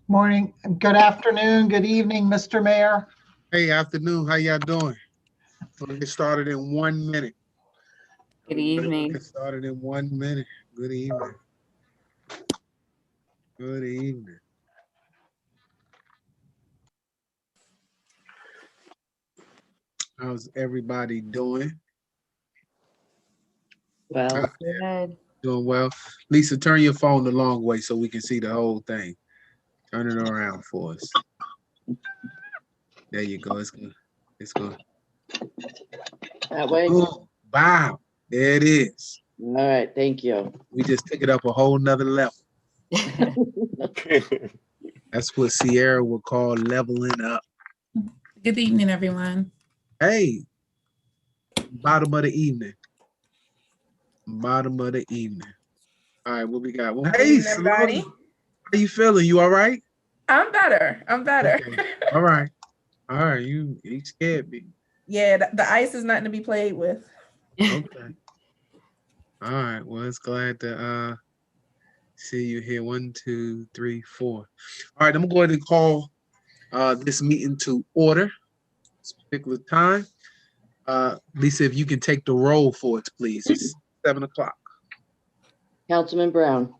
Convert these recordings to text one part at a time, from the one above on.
Morning, good afternoon, good evening, Mr. Mayor. Hey, afternoon. How y'all doing? We'll get started in 1 minute. Good evening. Get started in 1 minute. Good evening. Good evening. How's everybody doing? Well, good. Doing well. Lisa, turn your phone the long way so we can see the whole thing. Turn it around for us. There you go. It's good. It's good. That way? Oh, wow. There it is. All right, thank you. We just took it up a whole nother level. That's what Sierra would call leveling up. Good evening, everyone. Hey, bottom of the evening. Bottom of the evening. All right, what we got? Well, hey, everybody. how you feeling? You all right? I'm better. Okay. All right. All right. You scared me. Yeah, the ice is nothing to be played with. Okay. All right. Well, it's glad to see you here. 1, 2, 3, 4. All right. I'm going to call this meeting to order. This particular time. Lisa, if you can take the roll for it, please. It's 7 o'clock. Councilman Brown.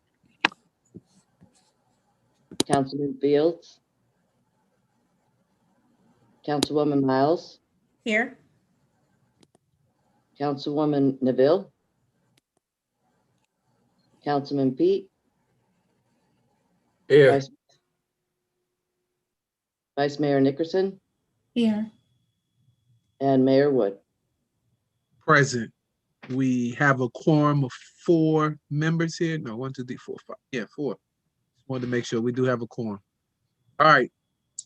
Councilman Fields. Councilwoman Miles. Here. Councilwoman Neville. Councilman Pete. Here. Vice Mayor Nickerson Here. and Mayor Wood. Present. We have a quorum of 4 members here. No, 1, 2, 3, 4, 5. Yeah, 4. Just wanted to make sure we do have a quorum. All right.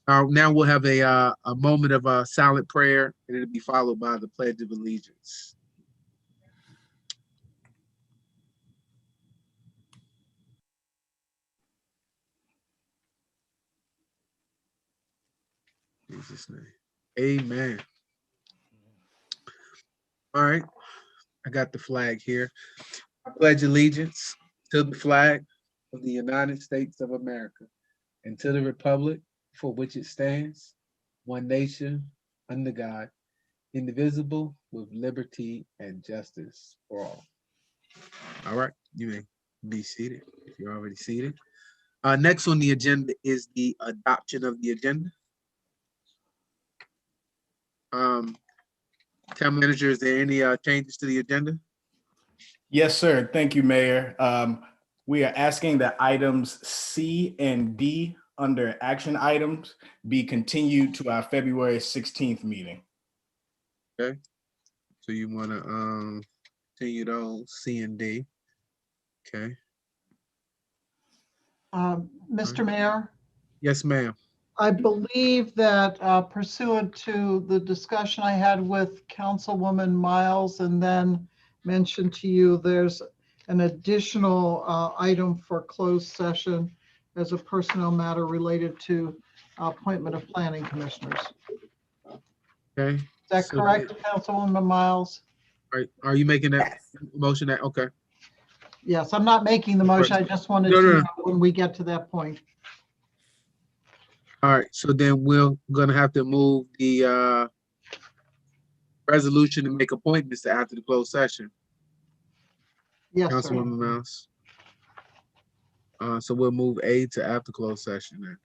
Now we'll have a moment of silent prayer, and it'll be followed by the Pledge of Allegiance. In Jesus' name. Amen. All right. I got the flag here. I pledge allegiance to the flag of the United States of America and to the republic for which it stands, one nation, under God, indivisible, with liberty and justice for all. All right, you may be seated if you're already seated. Next on the agenda is the adoption of the agenda. Town manager, is there any changes to the agenda? Yes, sir. Thank you, Mayor. We are asking that items C and D under action items be continued to our February 16th meeting. Okay. So you want to continue those C and D. Okay. Mr. Mayor, Yes, ma'am. I believe that pursuant to the discussion I had with Councilwoman Miles and then mentioned to you, there's an additional item for closed session as a personnel matter related to appointment of planning commissioners. Okay. Is that So correct, Councilwoman Miles? Are you making that Yes. motion? That okay. Yes, I'm not making the motion. I just wanted No, to no, know no. when we get to that point. All right. So then we're gonna have to move the resolution to make appointments to after the closed session. Yes, sir. Councilwoman Mouse. So we'll move A to after closed session then.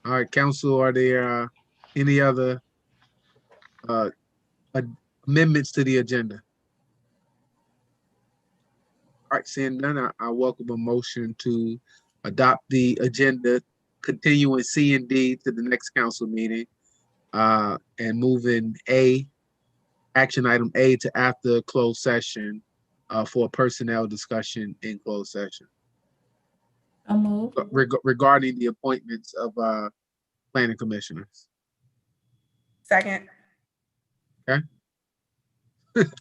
All right, council, are there any other amendments to the agenda? All right, seeing none, I welcome a motion to adopt the agenda, continuing C and D to the next council meeting, and moving action item A to after closed session for personnel discussion in closed session. I'll move. Regarding the appointments of planning commissioners. Second.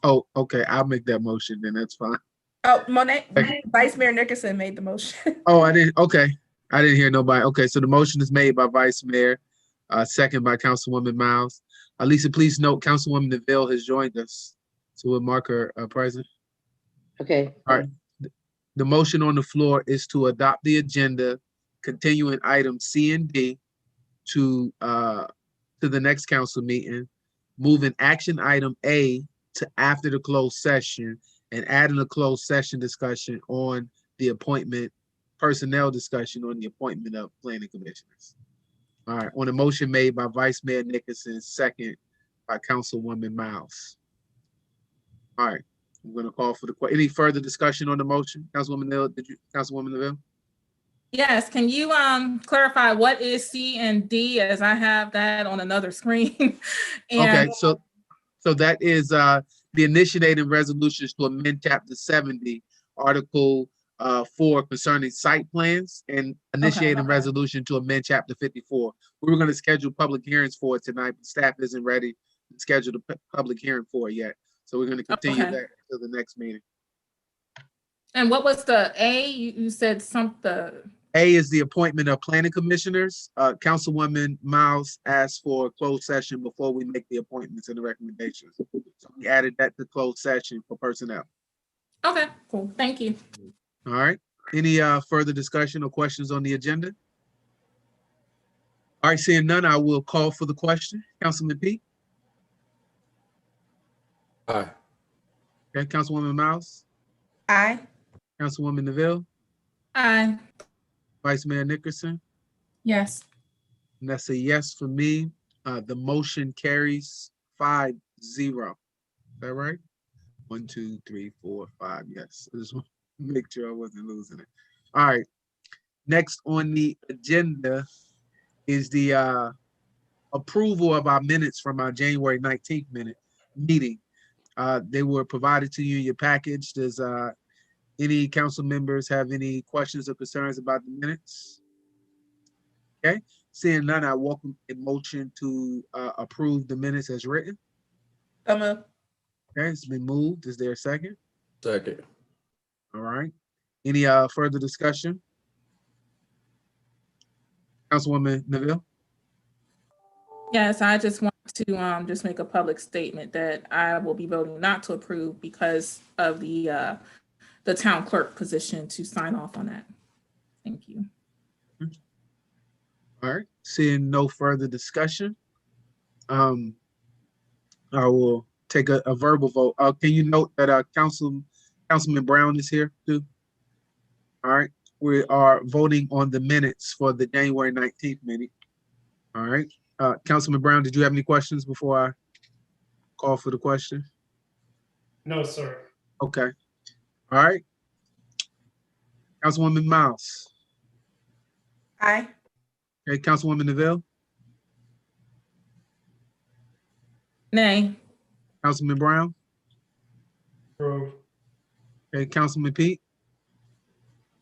Oh, okay, I'll make that motion then, that's fine. Oh, Vice Mayor Nickerson made the motion. Oh, I didn't hear nobody. Okay, so the motion is made by Vice Mayor, second by Councilwoman Miles. Lisa, please note Councilwoman Neville has joined us. So we'll mark her present. Okay. All right. The motion on the floor is to adopt the agenda, continuing items C and D to the next council meeting, moving action item A to after the closed session, and adding a closed session discussion on the appointment, personnel discussion on the appointment of planning commissioners. All right, on a motion made by Vice Mayor Nickerson, second by Councilwoman Miles. All right, I'm gonna call for any further discussion on the motion? Councilwoman Neville, Councilwoman Neville? Yes, can you clarify what is C and D, as I have that on another screen? Okay, And so that is the initiating resolutions to amend chapter 70, article 4 concerning site plans, and initiating resolution to amend chapter 54. We were going to schedule public hearings for it tonight, but staff isn't ready to schedule the public hearing for it yet. So we're going to continue that to the next meeting. And what was the A? You said something. A is the appointment of planning commissioners. Councilwoman Miles asked for a closed session before we make the appointments and the recommendations. So we added that to closed session for personnel. Okay, cool. Thank you. All right. Any further discussion or questions on the agenda? All right, seeing none, I will call for the question. Councilman Pete? Aye. Okay, Councilwoman Miles? Aye. Councilwoman Neville? Aye. Vice Mayor Nickerson? Yes. And that's a yes for me. The motion carries 5-0. Is that right? 1, 2, 3, 4, 5. Yes. I just want to make sure I wasn't losing it. All right. Next on the agenda is the approval of our minutes from our January 19th meeting. They were provided to you in your package. Does any council members have any questions or concerns about the minutes? Okay, seeing none, I welcome a motion to approve the minutes as written. Move. Okay, it's been moved. Is there a second? Second. All right. Any further discussion? Councilwoman Neville? Yes, I just want to just make a public statement that I will be voting not to approve because of the town clerk position to sign off on that. Thank you. All right. Seeing no further discussion, I will take a verbal vote. Can you note that Councilman Brown is here too? All right. We are voting on the minutes for the January 19th meeting. All right. Councilman Brown, did you have any questions before I call for the question? No, sir. Okay. All right. Councilwoman Miles. Aye. Okay, Councilwoman Neville. Nay. Councilman Brown. Approve. Okay, Councilman Pete.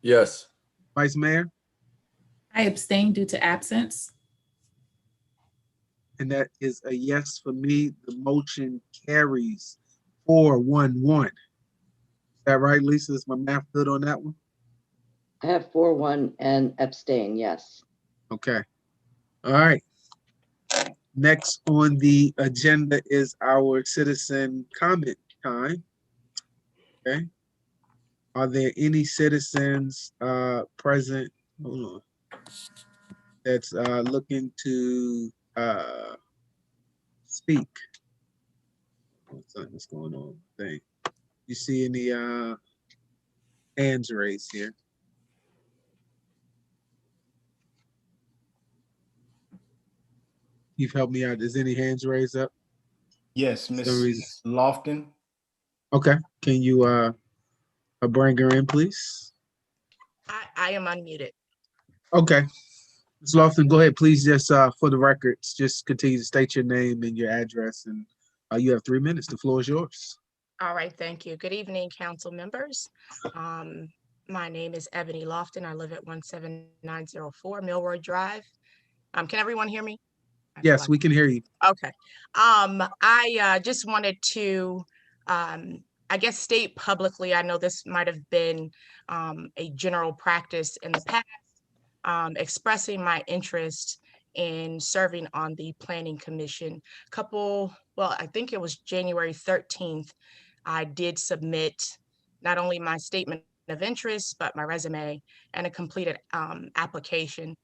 Yes. Vice Mayor. I abstain due to absence. And that is a yes for me. The motion carries 4-1-1. Is that right, Lisa? Is my math good on that one? I have 4-1 and abstain, yes. Okay. All right. Next on the agenda is our citizen comment time. Okay. Are there any citizens present? Hold on. That's looking to speak? What's going on? Thing. You see any hands raised here? You've helped me out. Is any hands raised up? Yes, Ms. Lofton. Okay. Can you bring her in, please? I am unmuted. Okay. Ms. Lofton, go ahead, please. Just for the records, just continue to state your name and your address, and you have 3 minutes. The floor is yours. All right, thank you. Good evening, council members. My name is Ebony Lofton. I live at 17904 Milroy Drive. Can everyone hear me? Yes, we can hear you. Okay. I just wanted to, I guess, state publicly, I know this might have been a general practice in the past, expressing my interest in serving on the Planning Commission. I think it was January 13th, I did submit not only my statement of interest, but my resume and a completed application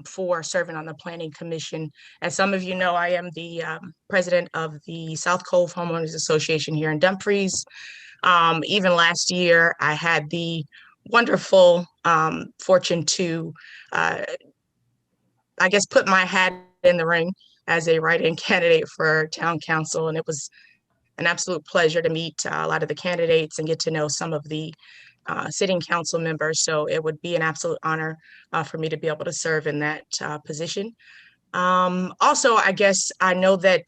for serving on the Planning Commission. As some of you know, I am the president of the South Cove Homeowners Association here in Dumfries. Even last year, I had the wonderful fortune to, put my hat in the ring as a write-in candidate for town council. And it was an absolute pleasure to meet a lot of the candidates and get to know some of the sitting council members. So it would be an absolute honor for me to be able to serve in that position. Also, I guess I know that,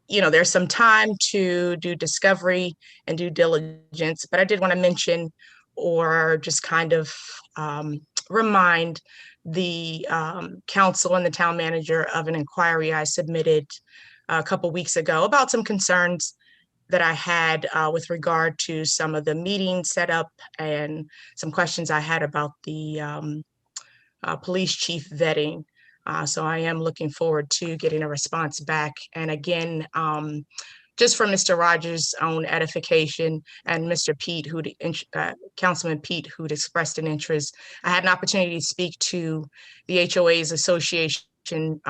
there's some time to do discovery and due diligence, but I did want to mention or just kind of remind the council and the town manager of an inquiry I submitted a couple weeks ago about some concerns that I had with regard to some of the meeting setup and some questions I had about the police chief vetting. So I am looking forward to getting a response back. And again, just for Mr. Rogers' own edification and Mr. Pete, Councilman Pete, who'd expressed an interest, I had an opportunity to speak to the HOA's association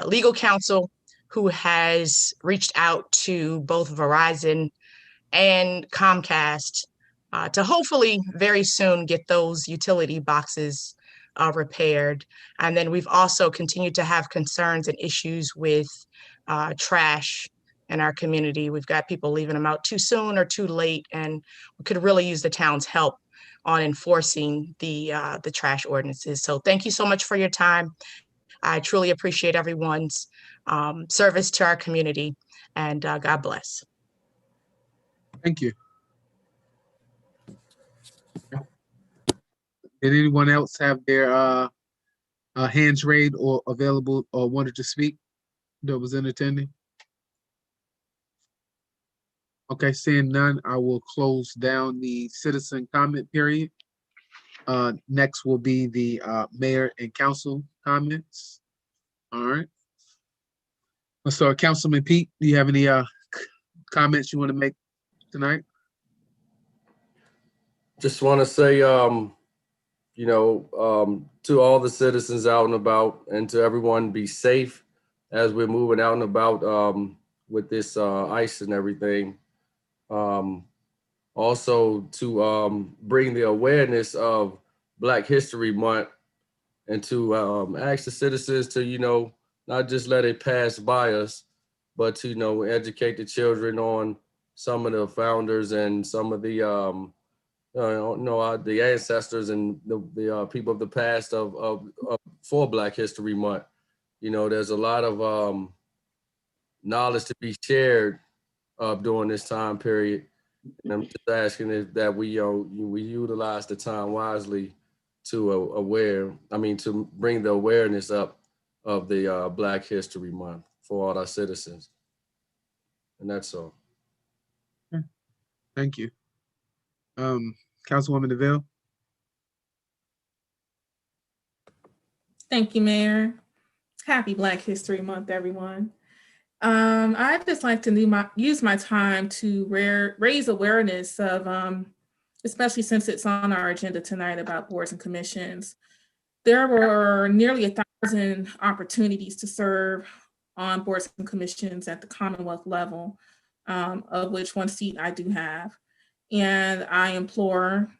legal counsel, who has reached out to both Verizon and Comcast to hopefully very soon get those utility boxes repaired. And then we've also continued to have concerns and issues with trash in our community. We've got people leaving them out too soon or too late, and we could really use the town's help on enforcing the trash ordinances. So thank you so much for your time. I truly appreciate everyone's service to our community, and God bless. Thank you. Did anyone else have their hands raised or available or wanted to speak that was in attending? Okay, seeing none, I will close down the citizen comment period. Next will be the mayor and council comments. All right. So Councilman Pete, do you have any comments you want to make tonight? Just want to say, to all the citizens out and about, and to everyone, be safe as we're moving out and about with this ice and everything. Also to bring the awareness of Black History Month, and to ask the citizens to, not just let it pass by us, but to, educate the children on some of the founders and some of the, the ancestors and the people of the past for Black History Month. There's a lot of knowledge to be shared during this time period. And I'm just asking that we utilize the time wisely to bring the awareness up of the Black History Month for all our citizens. And that's all. Thank you. Councilwoman DeVille. Thank you, Mayor. Happy Black History Month, everyone. I'd just like to use my time to raise awareness of, especially since it's on our agenda tonight, about boards and commissions. There were nearly 1,000 opportunities to serve on boards and commissions at the Commonwealth level, of which one seat I do have. And I implore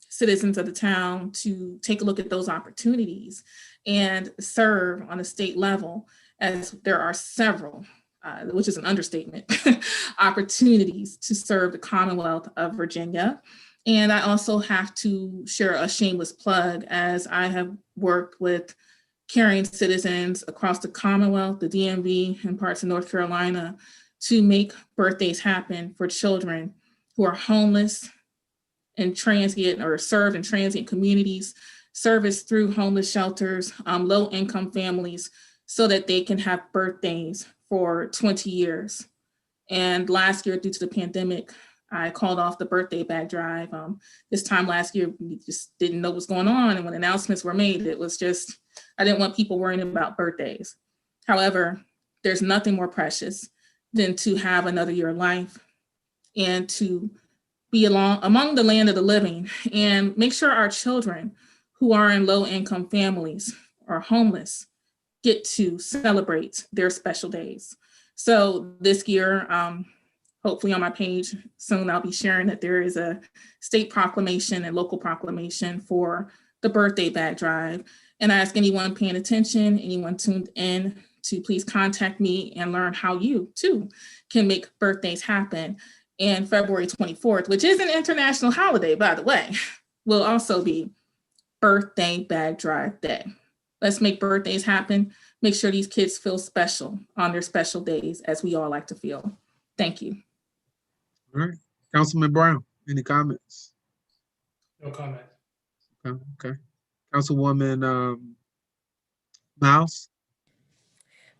citizens of the town to take a look at those opportunities and serve on a state level, as there are several, which is an understatement, opportunities to serve the Commonwealth of Virginia. And I also have to share a shameless plug, as I have worked with caring citizens across the Commonwealth, the DMV, and parts of North Carolina to make birthdays happen for children who are homeless and transient, or served in transient communities, service through homeless shelters, low-income families, so that they can have birthdays for 20 years. And last year, due to the pandemic, I called off the birthday bag drive. This time last year, we just didn't know what's going on. And when announcements were made, it was just, I didn't want people worrying about birthdays. However, there's nothing more precious than to have another year of life and to be among the land of the living and make sure our children who are in low income families or homeless get to celebrate their special days. So this year, hopefully on my page soon, I'll be sharing that there is a state proclamation and local proclamation for the birthday bag drive. And I ask anyone paying attention, anyone tuned in, to please contact me and learn how you too can make birthdays happen. And February 24th, which is an international holiday, by the way, will also be Birthday Bag Drive Day. Let's make birthdays happen. Make sure these kids feel special on their special days, as we all like to feel. Thank you. All right, Councilman Brown, any comments? No comment. Okay. Councilwoman Miles?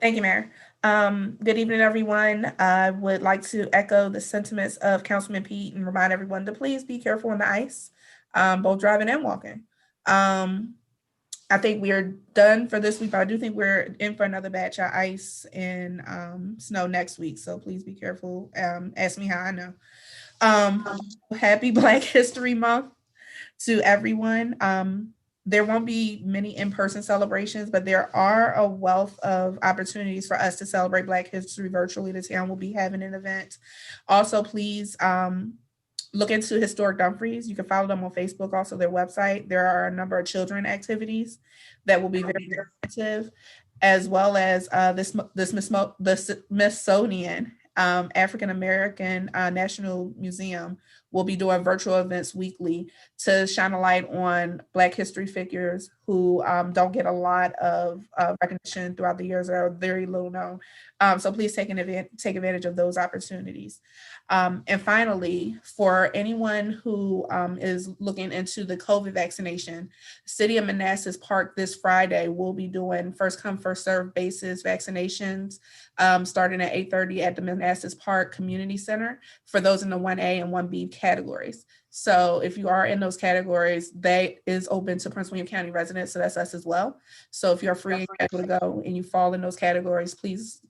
Thank you, Mayor. Good evening, everyone. I would like to echo the sentiments of Councilman Pete and remind everyone to please be careful on the ice, both driving and walking. I think we are done for this week, but I do think we're in for another batch of ice and snow next week. So please be careful. Ask me how I know. Happy Black History Month to everyone. There won't be many in-person celebrations, but there are a wealth of opportunities for us to celebrate Black history virtually. The town will be having an event. Also, please look into Historic Dumfries. You can follow them on Facebook, also their website. There are a number of children activities that will be very informative, as well as the Smithsonian African American National Museum will be doing virtual events weekly to shine a light on Black history figures who don't get a lot of recognition throughout the years, or are very little known. So please take advantage of those opportunities. And finally, for anyone who is looking into the COVID vaccination, City of Manassas Park this Friday will be doing first come, first served basis vaccinations starting at 8:30 at the Manassas Park Community Center for those in the 1A and 1B categories. So if you are in those categories, that is open to Prince William County residents, so that's us as well. So if you're free and you're able to go and you fall in those categories, please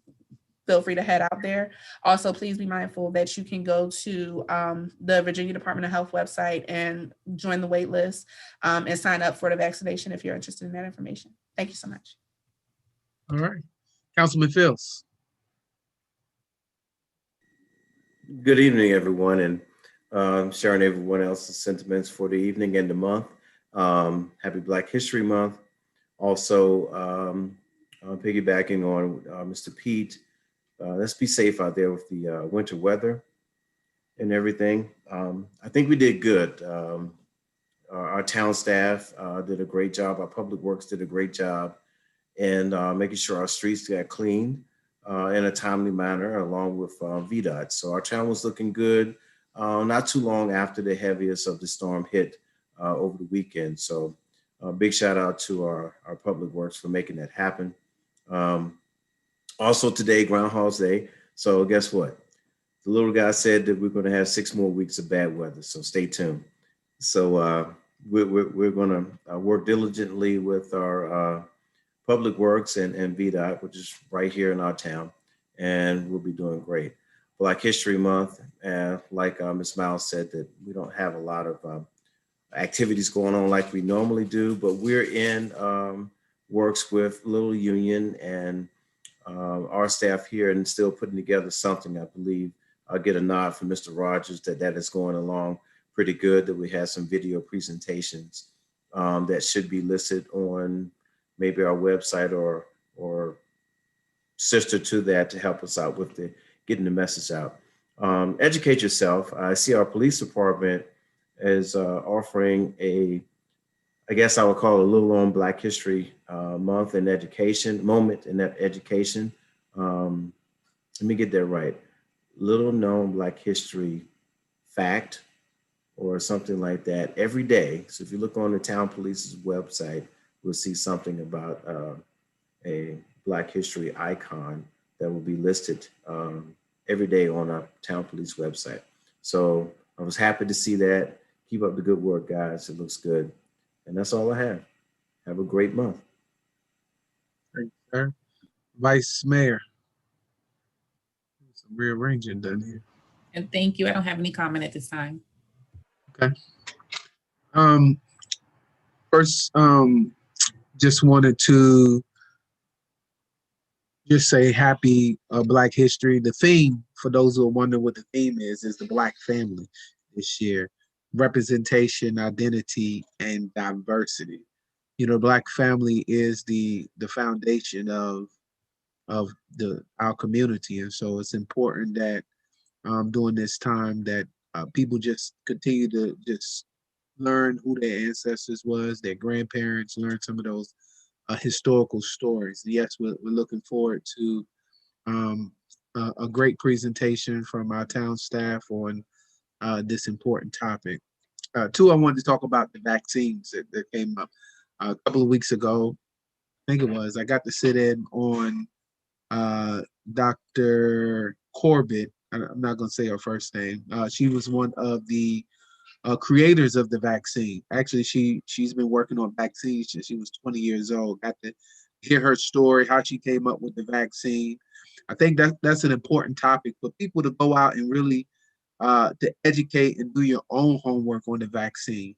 feel free to head out there. Also, please be mindful that you can go to the Virginia Department of Health website and join the wait list and sign up for the vaccination if you're interested in that information. Thank you so much. All right, Councilman Fields. Good evening, everyone, and sharing everyone else's sentiments for the evening and the month. Happy Black History Month. Also, piggybacking on Mr. Pete, let's be safe out there with the winter weather and everything. I think we did good. Our town staff did a great job. Our public works did a great job in making sure our streets got cleaned in a timely manner, along with VDOT. So our town was looking good not too long after the heaviest of the storm hit over the weekend. So a big shout out to our public works for making that happen. Also today, Groundhog's Day. So guess what? The little guy said that we're going to have 6 more weeks of bad weather. So stay tuned. So we're going to work diligently with our Public Works and VDOT, which is right here in our town, and we'll be doing great. Black History Month, like Ms. Miles said, that we don't have a lot of activities going on like we normally do, but we're in works with Little Union and our staff here and still putting together something. I believe I'll get a nod from Mr. Rogers that is going along pretty good, that we have some video presentations that should be listed on maybe our website or sister to that to help us out with getting the message out. Educate yourself. I see our police department is offering I guess I would call it a little on Black History Month in education, moment in that education. Let me get that right. Little known Black History fact or something like that every day. So if you look on the town police's website, we'll see something about a Black History icon that will be listed every day on our town police website. So I was happy to see that. Keep up the good work, guys. It looks good. And that's all I have. Have a great month. Thank you, sir. Vice Mayor. Some rearranging done here. And thank you. I don't have any comment at this time. Okay. First, just wanted to just say happy Black History. The theme, for those who are wondering what the theme is the Black family this year. Representation, identity, and diversity. You know, Black family is the foundation of our community, and so it's important that during this time that people just continue to just learn who their ancestors was, their grandparents, learn some of those historical stories. Yes, we're looking forward to a great presentation from our town staff on this important topic. Two, I wanted to talk about the vaccines that came up a couple of weeks ago. I think it was. I got to sit in on Dr. Corbett. I'm not going to say her first name. She was one of the creators of the vaccine. Actually, she's been working on vaccines since she was 20 years old. Got to hear her story, how she came up with the vaccine. I think that's an important topic for people to go out and really to educate and do your own homework on the vaccine.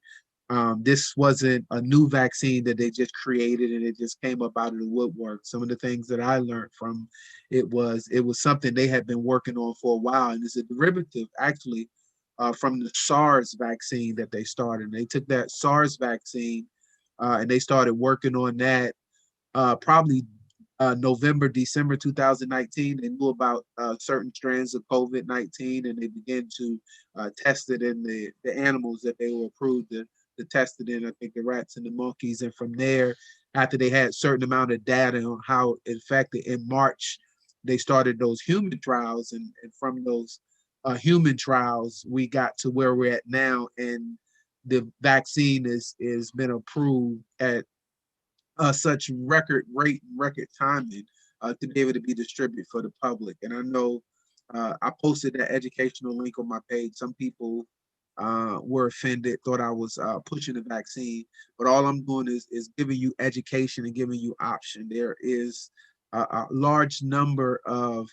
This wasn't a new vaccine that they just created and it just came up out of the woodwork. Some of the things that I learned from it was something they had been working on for a while, and it's a derivative actually from the SARS vaccine that they started. They took that SARS vaccine and they started working on that probably November, December 2019. They knew about certain strands of COVID-19 and they began to test it in the animals that they were approved to test it in, I think the rats and the monkeys. And from there, after they had certain amount of data on how it affected in March, they started those human trials. And from those human trials, we got to where we're at now. And the vaccine is been approved at such record rate and record timing to be able to be distributed for the public. And I know I posted that educational link on my page. Some people were offended, thought I was pushing the vaccine, but all I'm doing is giving you education and giving you option. There is a large number of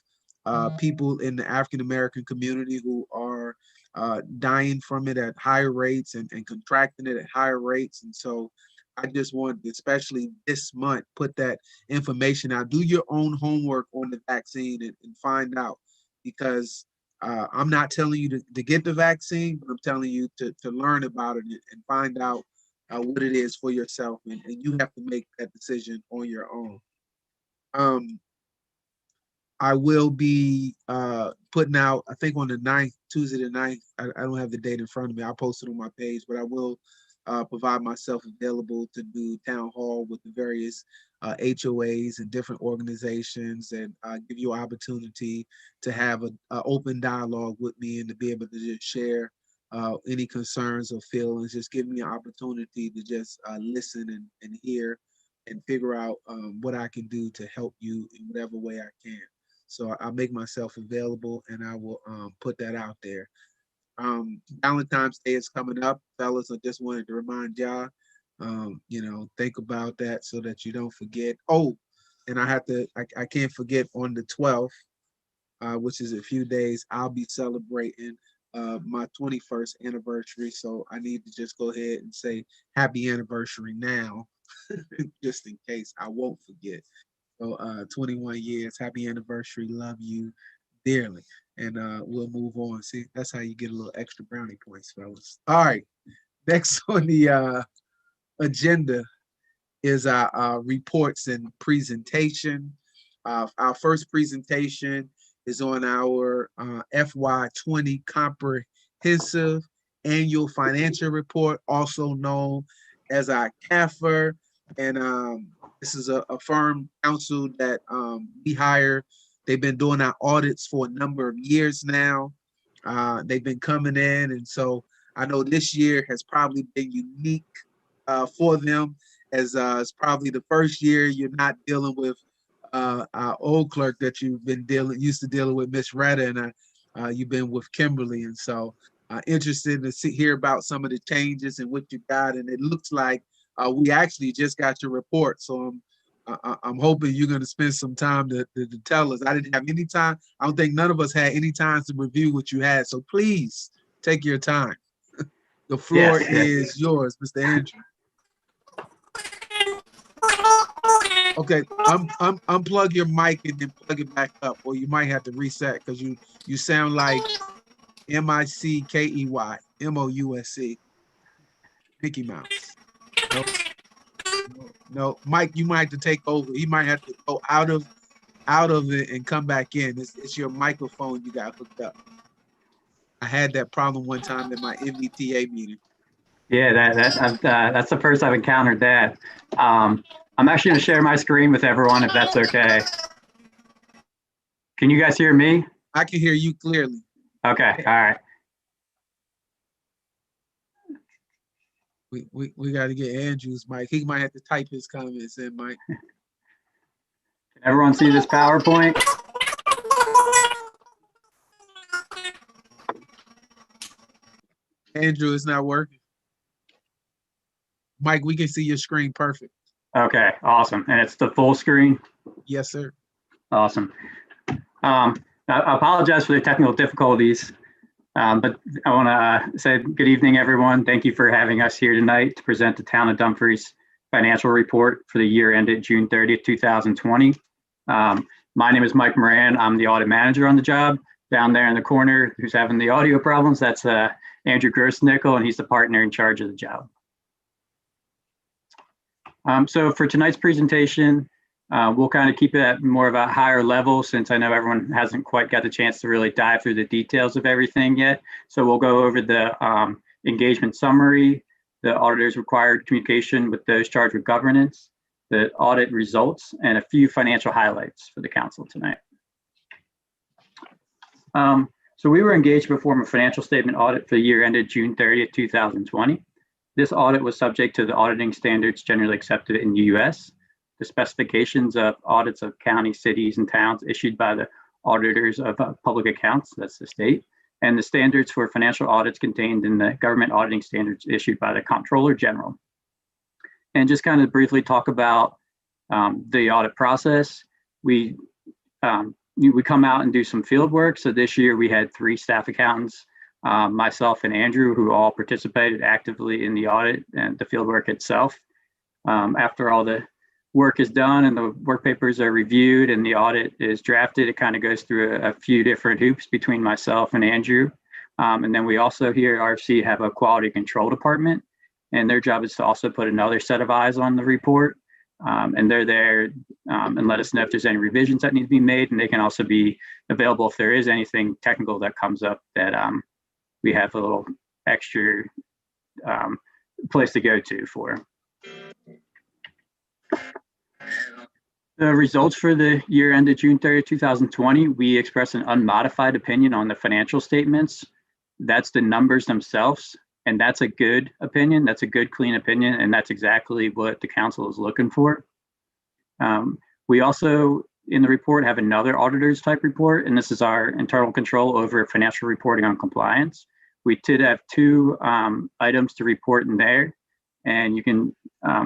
people in the African American community who are dying from it at higher rates and contracting it at higher rates. And so I just want, especially this month, put that information out. Do your own homework on the vaccine and find out, because I'm not telling you to get the vaccine, but I'm telling you to learn about it and find out what it is for yourself. And you have to make that decision on your own. I will be putting out, I think on the 9th, Tuesday the 9th, I don't have the date in front of me. I'll post it on my page, but I will provide myself available to do town hall with the various HOAs and different organizations and give you an opportunity to have an open dialogue with me and to be able to just share any concerns or feelings. Just give me an opportunity to just listen and hear and figure out what I can do to help you in whatever way I can. So I'll make myself available and I will put that out there. Valentine's Day is coming up, fellas. I just wanted to remind y'all, think about that so that you don't forget. Oh, and I can't forget on the 12th, which is a few days, I'll be celebrating my 21st anniversary. So I need to just go ahead and say happy anniversary now, just in case I won't forget. So 21 years, happy anniversary, love you dearly. And we'll move on. See, that's how you get a little extra brownie points, fellas. All right, next on the agenda is our reports and presentation. Our first presentation is on our FY20 Comprehensive Annual Financial Report, also known as our CAFR. And this is a firm counsel that we hire. They've been doing our audits for a number of years now. They've been coming in, and so I know this year has probably been unique for them, as it's probably the first year you're not dealing with our old clerk that you've been used to dealing with, Miss Retta, and you've been with Kimberly, and so interested to hear about some of the changes and what you got. And it looks like we actually just got your report, so I'm hoping you're going to spend some time to tell us. I didn't have any time. I don't think none of us had any time to review what you had. So please take your time. The floor is yours, Mr. Andrew. Okay, unplug your mic and then plug it back up, or you might have to reset because you sound like Mickey, Mousc, Mickey Mouse. No, Mike, you might have to take over. He might have to go out of it and come back in. It's your microphone you got hooked up. I had that problem one time in my MBTA meeting. Yeah, that's the first I've encountered that. I'm actually going to share my screen with everyone if that's okay. Can you guys hear me? I can hear you clearly. Okay, all right. We got to get Andrew's mic. He might have to type his comments in, Mike. Can everyone see this PowerPoint? Andrew, it's not working. Mike, we can see your screen perfect. Okay, awesome. And it's the full screen? Yes, sir. Awesome. I apologize for the technical difficulties, but I want to say good evening, everyone. Thank you for having us here tonight to present the Town of Dumfries financial report for the year ended June 30th, 2020. My name is Mike Moran. I'm the audit manager on the job. Down there in the corner, who's having the audio problems, that's Andrew Grossnickel, and he's the partner in charge of the job. So for tonight's presentation, we'll kind of keep it at more of a higher level since I know everyone hasn't quite got the chance to really dive through the details of everything yet. So we'll go over the engagement summary, the auditor's required communication with those charged with governance, the audit results, and a few financial highlights for the council tonight. So we were engaged to perform a financial statement audit for the year ended June 30th, 2020. This audit was subject to the auditing standards generally accepted in the US, the specifications of audits of counties, cities, and towns issued by the auditors of public accounts, that's the state, and the standards for financial audits contained in the government auditing standards issued by the Comptroller General. And just kind of briefly talk about the audit process. We come out and do some field work. So this year we had 3 staff accountants, myself and Andrew, who all participated actively in the audit and the field work itself. After all the work is done and the work papers are reviewed and the audit is drafted, it kind of goes through a few different hoops between myself and Andrew. And then we also here at RFC have a quality control department, and their job is to also put another set of eyes on the report. And they're there and let us know if there's any revisions that need to be made, and they can also be available if there is anything technical that comes up that we have a little extra place to go to for. The results for the year ended June 30th, 2020, we expressed an unmodified opinion on the financial statements. That's the numbers themselves, and that's a good opinion. That's a good, clean opinion, and that's exactly what the council is looking for. We also, in the report, have another auditor's type report, and this is our internal control over financial reporting on compliance. We did have 2 items to report in there, and you can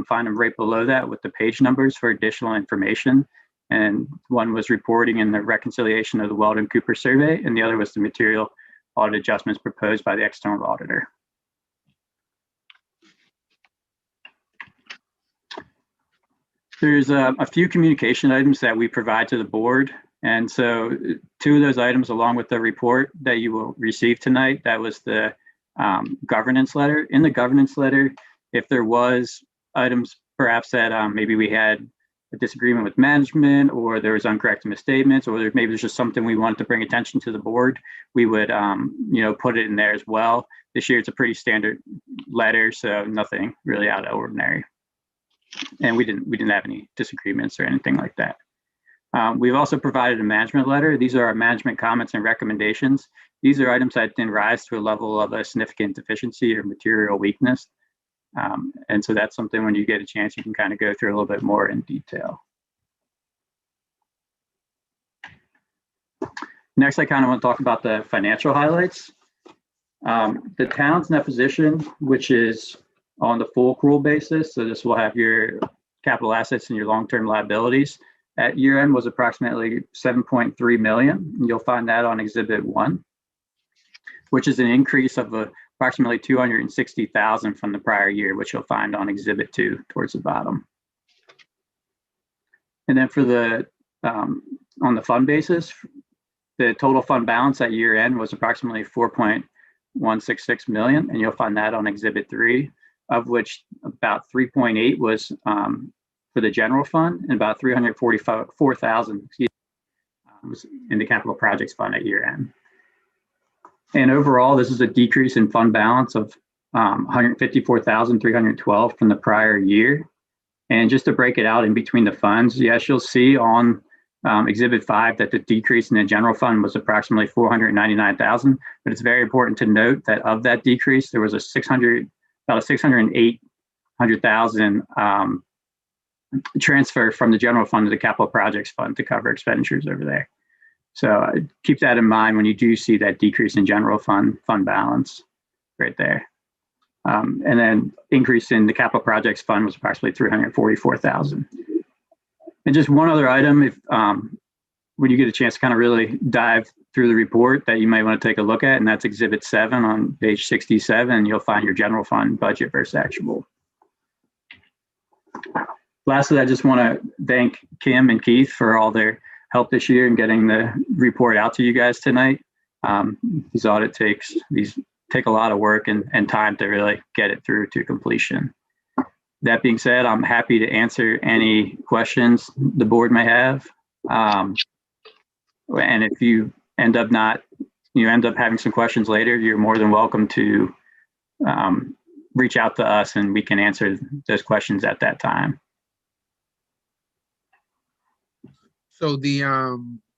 find them right below that with the page numbers for additional information. And one was reporting in the reconciliation of the Weldon Cooper survey, and the other was the material audit adjustments proposed by the external auditor. There's a few communication items that we provide to the board. And so 2 of those items, along with the report that you will receive tonight, that was the governance letter. In the governance letter, if there was items perhaps that maybe we had a disagreement with management, or there was incorrect misstatements, or maybe there's just something we wanted to bring attention to the board, we would put it in there as well. This year it's a pretty standard letter, so nothing really out of ordinary. And we didn't have any disagreements or anything like that. We've also provided a management letter. These are our management comments and recommendations. These are items that didn't rise to a level of a significant deficiency or material weakness. And so that's something when you get a chance, you can kind of go through a little bit more in detail. Next, I kind of want to talk about the financial highlights. The town's net position, which is on the full accrual basis, so this will have your capital assets and your long-term liabilities, at year end was approximately 7.3 million. You'll find that on Exhibit 1, which is an increase of approximately 260,000 from the prior year, which you'll find on Exhibit 2 towards the bottom. And then for the on the fund basis, the total fund balance at year end was approximately 4.166 million, and you'll find that on Exhibit 3, of which about 3.8 was for the general fund, and about 344,000 was in the capital projects fund at year end. And overall, this is a decrease in fund balance of 154,312 from the prior year. And just to break it out in between the funds, yes, you'll see on Exhibit 5 that the decrease in the general fund was approximately 499,000. But it's very important to note that of that decrease, there was about a 608,000 transfer from the general fund to the capital projects fund to cover expenditures over there. So keep that in mind when you do see that decrease in general fund balance right there. And then increase in the capital projects fund was approximately 344,000. And just one other item, if when you get a chance to kind of really dive through the report that you might want to take a look at, and that's Exhibit 7 on page 67, you'll find your general fund budget versus actual. Lastly, I just want to thank Kim and Keith for all their help this year in getting the report out to you guys tonight. These audits take a lot of work and time to really get it through to completion. That being said, I'm happy to answer any questions the board may have. And if you end up having some questions later, you're more than welcome to reach out to us and we can answer those questions at that time. So the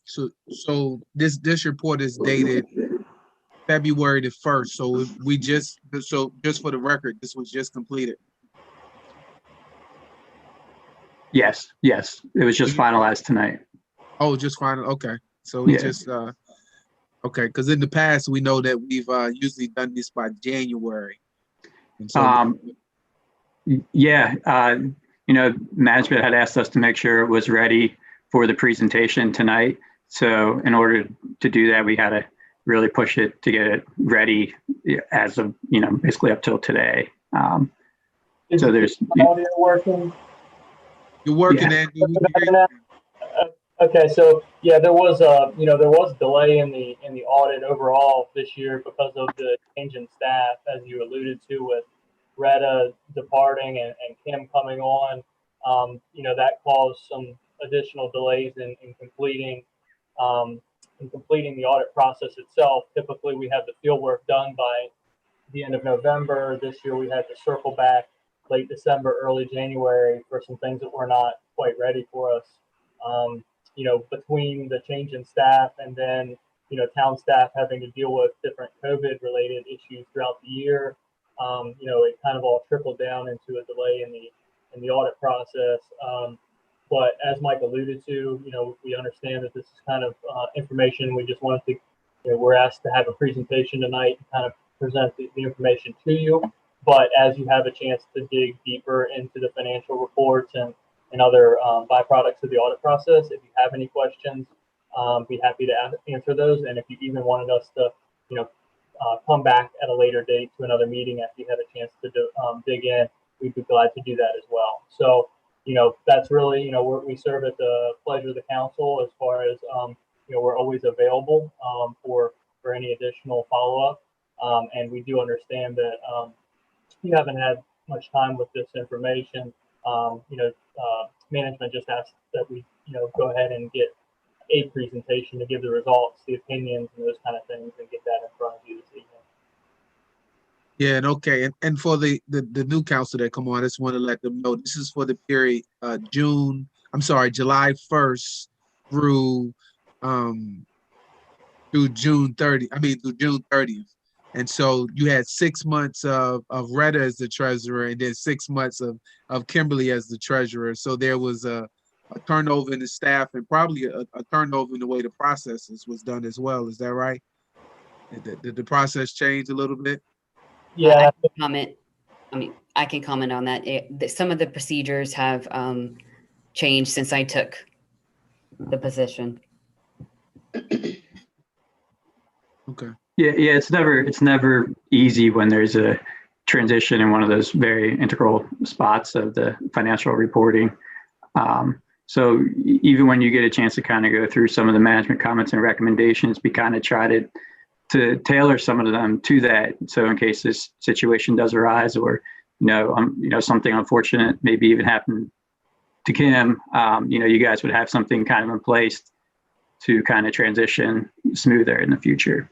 so this report is dated February the 1st. So just for the record, this was just completed. Yes. It was just finalized tonight. Oh, just final. Okay. So we just okay, because in the past we know that we've usually done this by January. And so management had asked us to make sure it was ready for the presentation tonight. So in order to do that, we had to really push it to get it ready as of, basically up till today. So there's audio working. You're working, Andy. Okay, so yeah, there was there was delay in the audit overall this year because of the change in staff, as you alluded to, with Retta departing and Kim coming on. That caused some additional delays in completing the audit process itself. Typically, we have the field work done by the end of November. This year, we had to circle back late December, early January for some things that were not quite ready for us. Between the change in staff and then, town staff having to deal with different COVID-related issues throughout the year, it kind of all trickled down into a delay in the audit process. But as Mike alluded to, we understand that this is kind of information we just wanted to, we're asked to have a presentation tonight and kind of present the information to you. But as you have a chance to dig deeper into the financial reports and other byproducts of the audit process, if you have any questions, be happy to answer those. And if you even wanted us to, come back at a later date to another meeting after you had a chance to dig in, we'd be glad to do that as well. So, that's really, we serve at the pleasure of the council as far as, we're always available for any additional follow-up. And we do understand that you haven't had much time with this information. Management just asked that we, go ahead and get a presentation to give the results, the opinions, and those kind of things, and get that in front of you this evening. Yeah, and okay, and for the new council that come on, I just want to let them know this is for the period July 1st through June 30th. And so you had 6 months of Retta as the treasurer, and then 6 months of Kimberly as the treasurer. So there was a a turnover in the staff and probably a turnover in the way the processes was done as well. Is that right? Did the process change a little bit? Yeah, Comment. I can comment on that. Some of the procedures have changed since I took the position. Okay. Yeah, it's never easy when there's a transition in one of those very integral spots of the financial reporting. So even when you get a chance to kind of go through some of the management comments and recommendations, we kind of try to tailor some of them to that. So in case this situation does arise, or something unfortunate maybe even happen to Kim, you guys would have something kind of in place to kind of transition smoother in the future.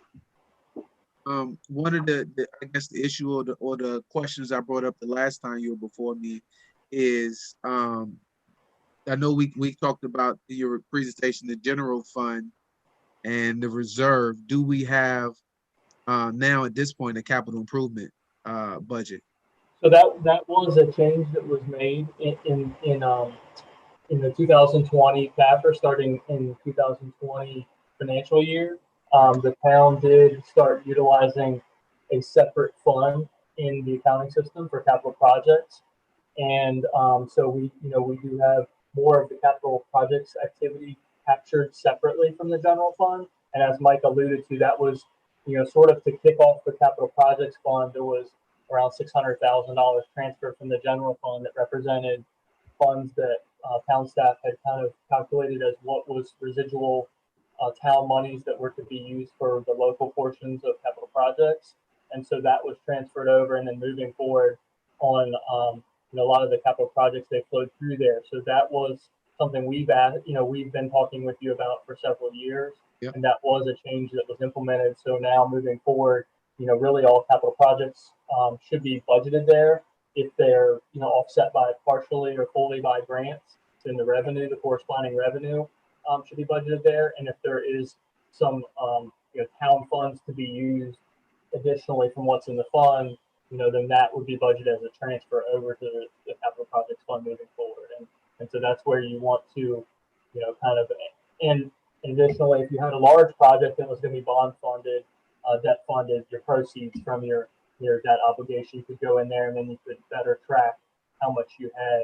One of the I guess the issue or the questions I brought up the last time you were before me is I know we talked about your presentation, the general fund and the reserve. Do we have now at this point a capital improvement budget? so that was a change that was made in the 2020 CAFR, starting in 2020 financial year. The town did start utilizing a separate fund in the accounting system for capital projects. And so we do have more of the capital projects activity captured separately from the general fund. And as Mike alluded to, that was, sort of to kick off the capital projects fund. There was around $600,000 transferred from the general fund that represented funds that town staff had kind of calculated as what was residual town monies that were to be used for the local portions of capital projects. And so that was transferred over, and then moving forward on a lot of the capital projects, they flowed through there. So that was something we've been talking with you about for several years. Yep. And that was a change that was implemented. So now moving forward, really all capital projects should be budgeted there. If they're offset by partially or fully by grants, then the revenue, the corresponding revenue should be budgeted there. And if there is some town funds to be used additionally from what's in the fund, then that would be budgeted as a transfer over to the capital projects fund moving forward. And so that's where you want to, kind of, and additionally, if you had a large project that was going to be bond funded, debt funded, your proceeds from your debt obligation could go in there, and then you could better track how much you had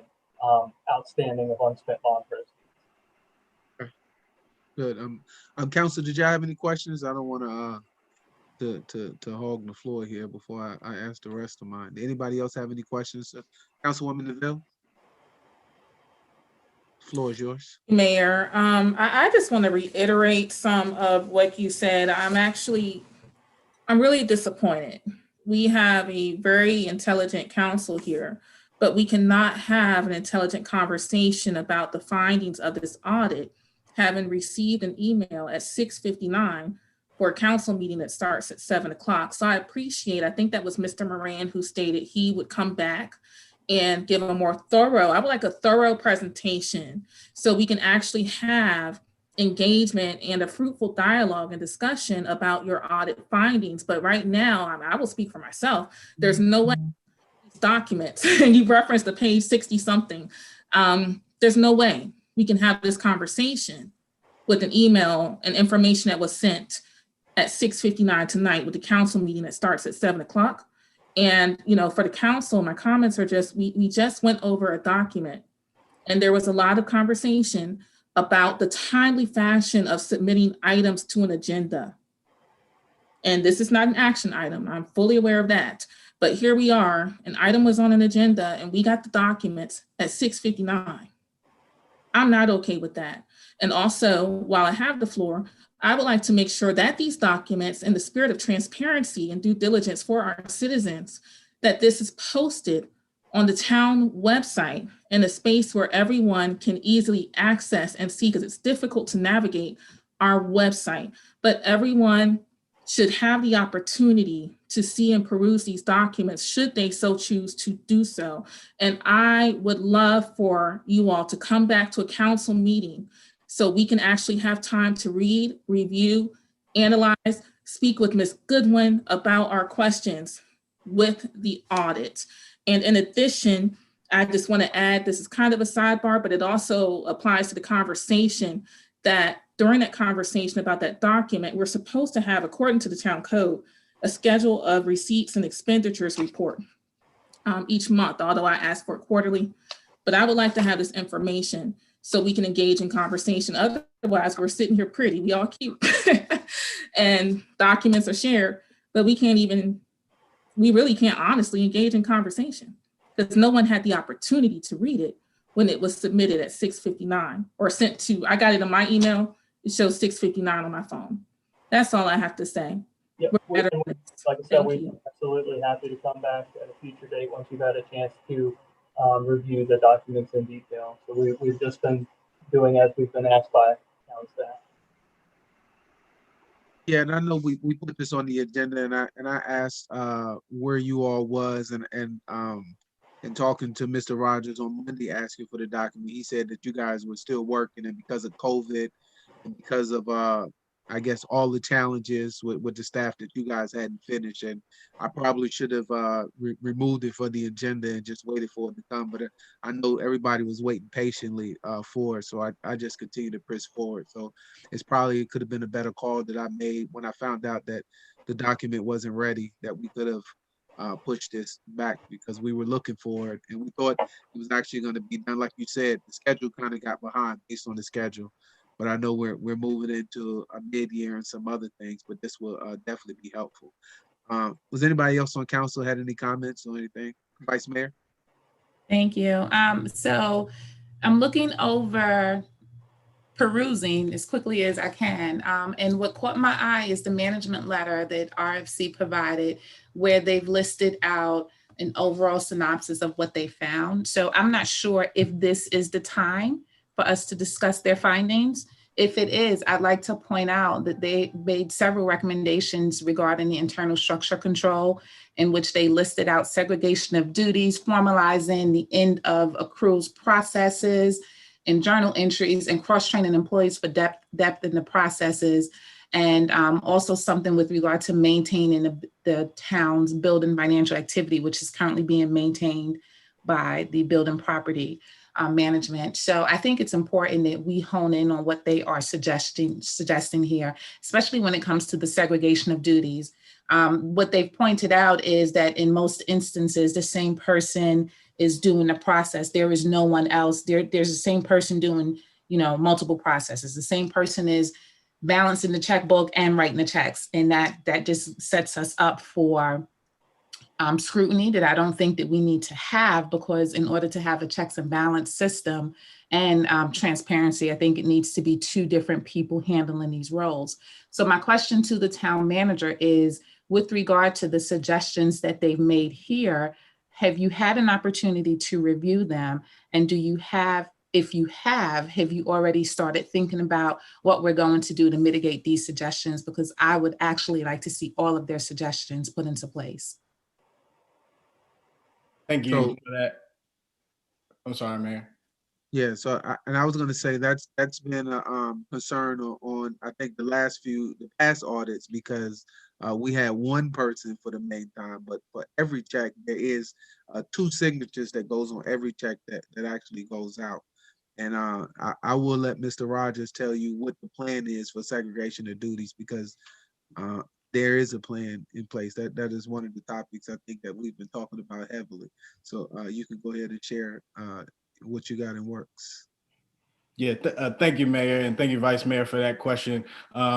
outstanding of unspent bond proceeds. Good. Council, did y'all have any questions? I don't want to hog the floor here before I ask the rest of mine. Did anybody else have any questions? Councilwoman DeVille? Floor is yours. Mayor, I just want to reiterate some of what you said. I'm really disappointed. We have a very intelligent council here, but we cannot have an intelligent conversation about the findings of this audit, having received an email at 6:59 for a council meeting that starts at 7 o'clock. So I think that was Mr. Moran who stated he would come back and give a more thorough, I would like a thorough presentation so we can actually have engagement and a fruitful dialogue and discussion about your audit findings. But right now, I will speak for myself, there's no way these documents, and you referenced the page 60 something, there's no way we can have this conversation with an email and information that was sent at 6:59 tonight with the council meeting that starts at 7 o'clock. And, for the council, my comments are just, we just went over a document and there was a lot of conversation about the timely fashion of submitting items to an agenda. And this is not an action item. I'm fully aware of that. But here we are, an item was on an agenda and we got the documents at 6:59. I'm not okay with that. And also, while I have the floor, I would like to make sure that these documents, in the spirit of transparency and due diligence for our citizens, that this is posted on the town website in a space where everyone can easily access and see, because it's difficult to navigate our website, but everyone should have the opportunity to see and peruse these documents should they so choose to do so. And I would love for you all to come back to a council meeting so we can actually have time to read, review, analyze, speak with Ms. Goodwin about our questions with the audit. And in addition, I just want to add, this is kind of a sidebar, but it also applies to the conversation that during that conversation about that document, we're supposed to have, according to the town code, a schedule of receipts and expenditures report each month, although I ask for it quarterly. But I would like to have this information so we can engage in conversation. Otherwise, we're sitting here pretty, we all cute, and documents are shared, but we really can't honestly engage in conversation because no one had the opportunity to read it when it was submitted at 6:59 or sent to, I got it in my email, it shows 6:59 on my phone. That's all I have to say. Yeah, We're better like friends. I said, Thank we're you. absolutely happy to come back at a future date once you've had a chance to review the documents in detail. So we've just been doing as we've been asked by town staff. Yeah, and I know we put this on the agenda, and I asked where you all was, and talking to Mr. Rogers on Monday asking for the document. He said that you guys were still working, and because of COVID and because of I guess all the challenges with the staff that you guys hadn't finished, and I probably should have removed it for the agenda and just waited for it to come, but I know everybody was waiting patiently for it, so I just continue to press forward. So it could have been a better call that I made when I found out that the document wasn't ready, that we could have pushed this back because we were looking for it and we thought it was actually going to be done. Like you said, the schedule kind of got behind based on the schedule, but I know we're moving into a mid-year and some other things, but this will definitely be helpful. Was anybody else on council had any comments or anything? Vice Mayor? Thank you. So I'm looking over, perusing as quickly as I can. And what caught my eye is the management letter that RFC provided, where they've listed out an overall synopsis of what they found. So I'm not sure if this is the time for us to discuss their findings. If it is, I'd like to point out that they made several recommendations regarding the internal structure control, in which they listed out segregation of duties, formalizing the end of accruals processes and journal entries, and cross-training employees for depth in the processes, and also something with regard to maintaining the town's building financial activity, which is currently being maintained by the building property management. So I think it's important that we hone in on what they are suggesting here, especially when it comes to the segregation of duties. What they've pointed out is that in most instances, the same person is doing the process. There is no one else. There's the same person doing, multiple processes. The same person is balancing the checkbook and writing the checks. And that just sets us up for scrutiny that I don't think that we need to have, because in order to have a checks and balance system and transparency, I think it needs to be two different people handling these roles. So my question to the town manager is, with regard to the suggestions that they've made here, have you had an opportunity to review them? And if you have you already started thinking about what we're going to do to mitigate these suggestions? Because I would actually like to see all of their suggestions put into place. Thank you So- for that. I'm sorry, Mayor. Yeah, so I was going to say that's been a concern on I think the past audits, because we had one person for the main time, but for every check there is 2 signatures that goes on every check that actually goes out. And I will let Mr. Rogers tell you what the plan is for segregation of duties, because there is a plan in place. That is one of the topics I think that we've been talking about heavily. So you can go ahead and share what you got in works. Yeah, thank you, Mayor, and thank you, Vice Mayor, for that question.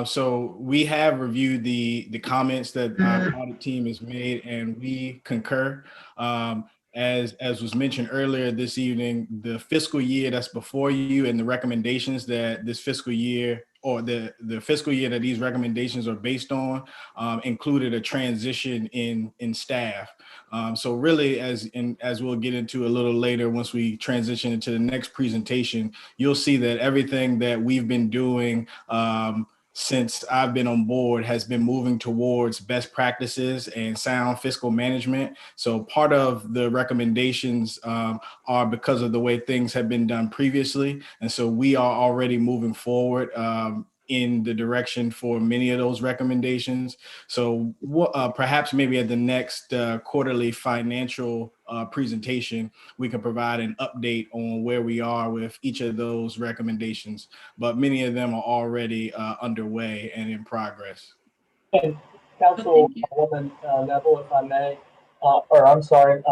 So we have reviewed the comments that our audit team has made, and we concur. As was mentioned earlier this evening, the fiscal year that's before you and the recommendations that this fiscal year, or the fiscal year that these recommendations are based on, included a transition in staff. So really, as we'll get into a little later, once we transition into the next presentation, you'll see that everything that we've been doing since I've been on board has been moving towards best practices and sound fiscal management. So part of the recommendations are because of the way things have been done previously. And so we are already moving forward in the direction for many of those recommendations. So perhaps maybe at the next quarterly financial presentation, we can provide an update on where we are with each of those recommendations. But many of them are already underway and in progress. And Councilwoman Neville, if I may, or I'm sorry,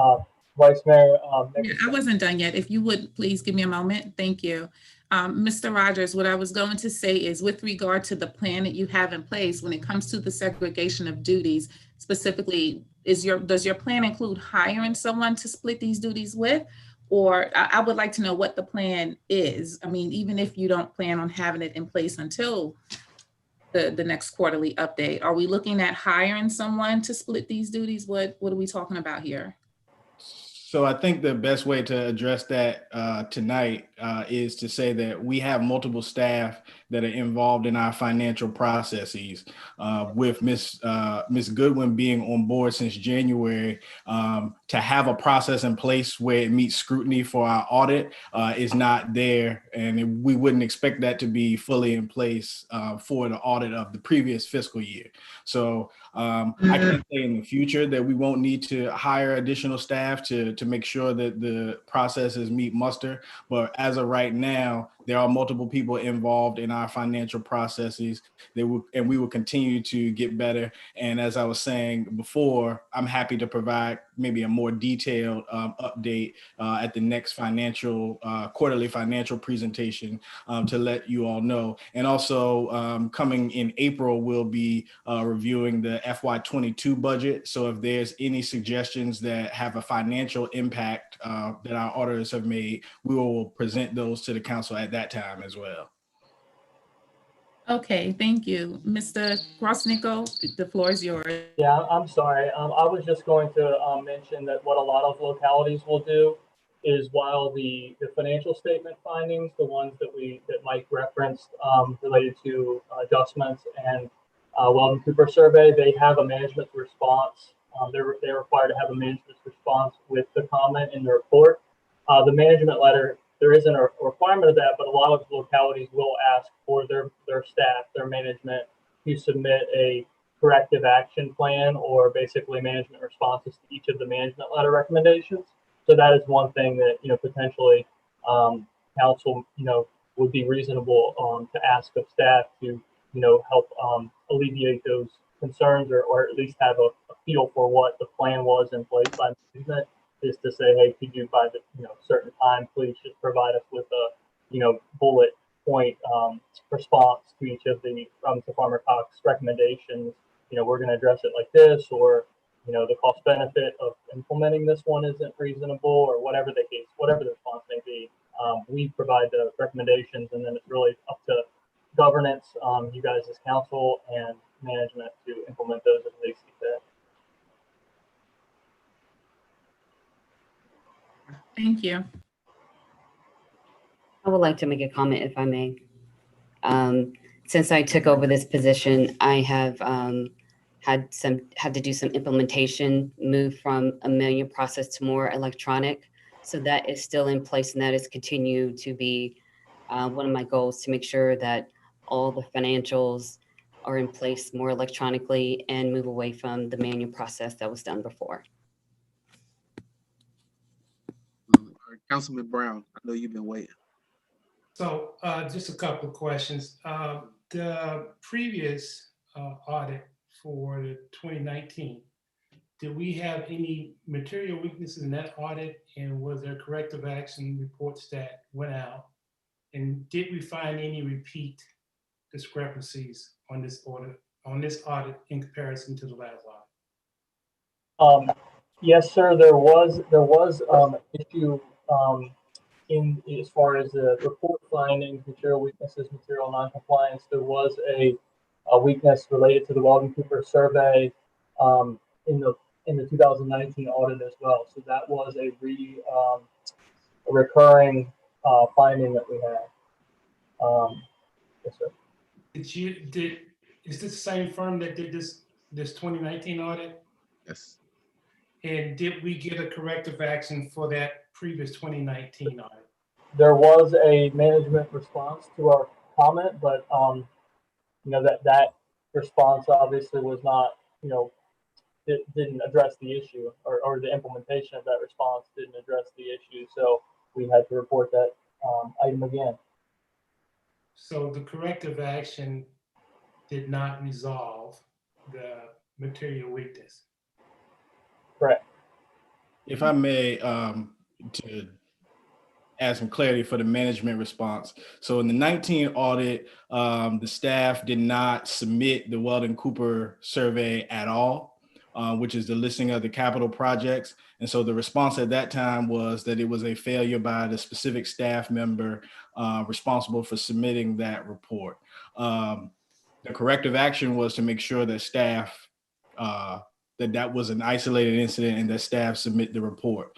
Vice Mayor. Yeah, I wasn't done yet. If you would please give me a moment. Thank you. Mr. Rogers, what I was going to say is with regard to the plan that you have in place when it comes to the segregation of duties, specifically, does your plan include hiring someone to split these duties with? Or I would like to know what the plan is. I mean, even if you don't plan on having it in place until the next quarterly update, are we looking at hiring someone to split these duties? What are we talking about here? So I think the best way to address that tonight is to say that we have multiple staff that are involved in our financial processes. With Ms. Goodwin being on board since January, to have a process in place where it meets scrutiny for our audit is not there, and we wouldn't expect that to be fully in place for the audit of the previous fiscal year. So I can't say in the future that we won't need to hire additional staff to make sure that the processes meet muster. But as of right now, there are multiple people involved in our financial processes and we will continue to get better. And as I was saying before, I'm happy to provide maybe a more detailed update at the next quarterly financial presentation to let you all know. And also coming in April, we'll be reviewing the FY22 budget. So if there's any suggestions that have a financial impact that our auditors have made, we will present those to the council at that time as well. Okay, thank you. Mr. Grosnico, the floor is yours. Yeah, I'm sorry. I was just going to mention that what a lot of localities will do is while the financial statement findings, the ones that Mike referenced related to adjustments and Weldon Cooper survey, they have a management response. They're required to have a management response with the comment in the report. The management letter, there isn't a requirement of that, but a lot of localities will ask for their staff, their management, to submit a corrective action plan or basically management responses to each of the management letter recommendations. So that is one thing that potentially council would be reasonable to ask of staff to help alleviate those concerns or at least have a feel for what the plan was in place by management, is to say, hey, could you by the certain time please just provide us with a bullet point response to each of the to Farmer Cox's recommendations. We're going to address it like this, or the cost benefit of implementing this one isn't reasonable, or whatever the case, whatever the response may be. We provide the recommendations, and then it's really up to governance, you guys as council and management to implement those as they see fit. Thank you. I would like to make a comment if I may. Since I took over this position, I have had to do some implementation, move from a manual process to more electronic. So that is still in place, and that is continued to be one of my goals, to make sure that all the financials are in place more electronically and move away from the manual process that was done before. Councilman Brown, I know you've been waiting. So just a couple of questions. The previous audit for the 2019, did we have any material weaknesses in that audit, and was there corrective action reports that went out? And did we find any repeat discrepancies on this audit in comparison to the last audit? Yes, sir. There was an issue in as far as the report findings, material weaknesses, material noncompliance. There was a weakness related to the Weldon Cooper survey in the 2019 audit as well. So that was a recurring finding that we had. Yes, sir. Is this the same firm that did this 2019 audit? Yes. And did we get a corrective action for that previous 2019 audit? There was a management response to our comment, but that response obviously was not, didn't address the issue, or the implementation of that response didn't address the issue. So we had to report that item again. So the corrective action did not resolve the material weakness. Correct. If I may, to add some clarity for the management response. So in the 19 audit, the staff did not submit the Weldon Cooper survey at all, which is the listing of the capital projects. And so the response at that time was that it was a failure by the specific staff member responsible for submitting that report. The corrective action was to make sure that staff, that was an isolated incident and that staff submit the report.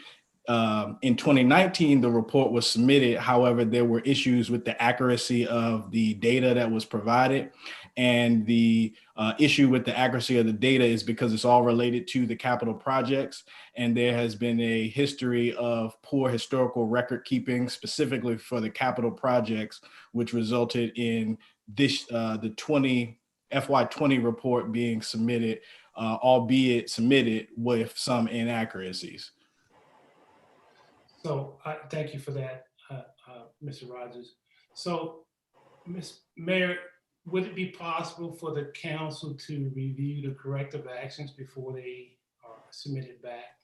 In 2019, the report was submitted. However, there were issues with the accuracy of the data that was provided. And the issue with the accuracy of the data is because it's all related to the capital projects. And there has been a history of poor historical record keeping, specifically for the capital projects, which resulted in this the FY20 report being submitted, albeit submitted with some inaccuracies. So thank you for that, Mr. Rogers. So, Ms. Mayor, would it be possible for the council to review the corrective actions before they are submitted back?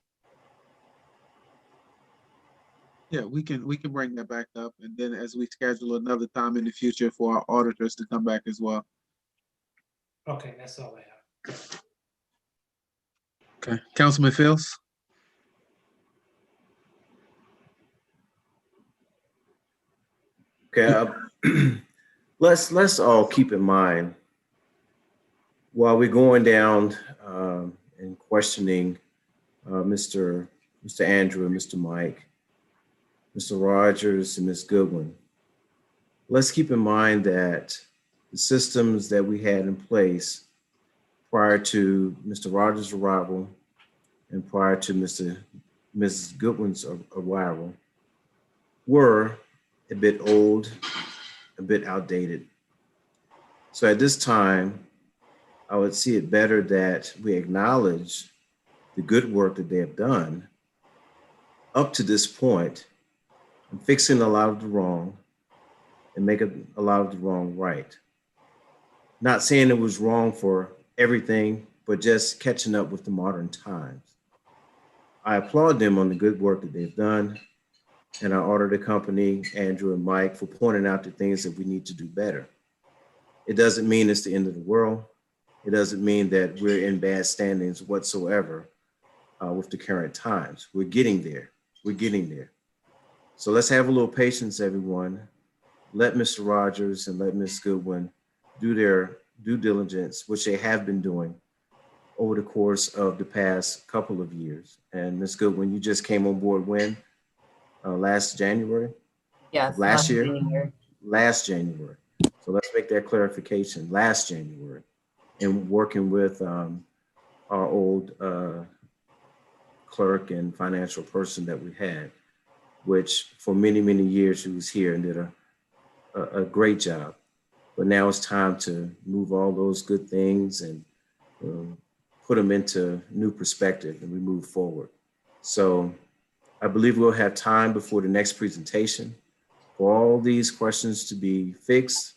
Yeah, we can bring that back up, and then as we schedule another time in the future for our auditors to come back as well. Okay, that's all I have. Okay, Councilman Fields. Okay, let's all keep in mind while we're going down and questioning Mr. Andrew and Mr. Mike, Mr. Rogers and Ms. Goodwin. Let's keep in mind that the systems that we had in place prior to Mr. Rogers' arrival and prior to Ms. Goodwin's arrival were a bit old, a bit outdated. So at this time, I would see it better that we acknowledge the good work that they have done up to this point, and fixing a lot of the wrong and making a lot of the wrong right. Not saying it was wrong for everything, but just catching up with the modern times. I applaud them on the good work that they've done, and I order the company, Andrew and Mike, for pointing out the things that we need to do better. It doesn't mean it's the end of the world. It doesn't mean that we're in bad standings whatsoever with the current times. We're getting there. We're getting there. So let's have a little patience, everyone. Let Mr. Rogers and let Ms. Goodwin do their due diligence, which they have been doing over the course of the past couple of years. And Ms. Goodwin, you just came on board when? Last January? Yes. Last year? January. Last January. So let's make that clarification, last January. And working with our old clerk and financial person that we had, which for many, many years she was here and did a great job. But now it's time to move all those good things and put them into new perspective, and we move forward. So I believe we'll have time before the next presentation for all these questions to be fixed,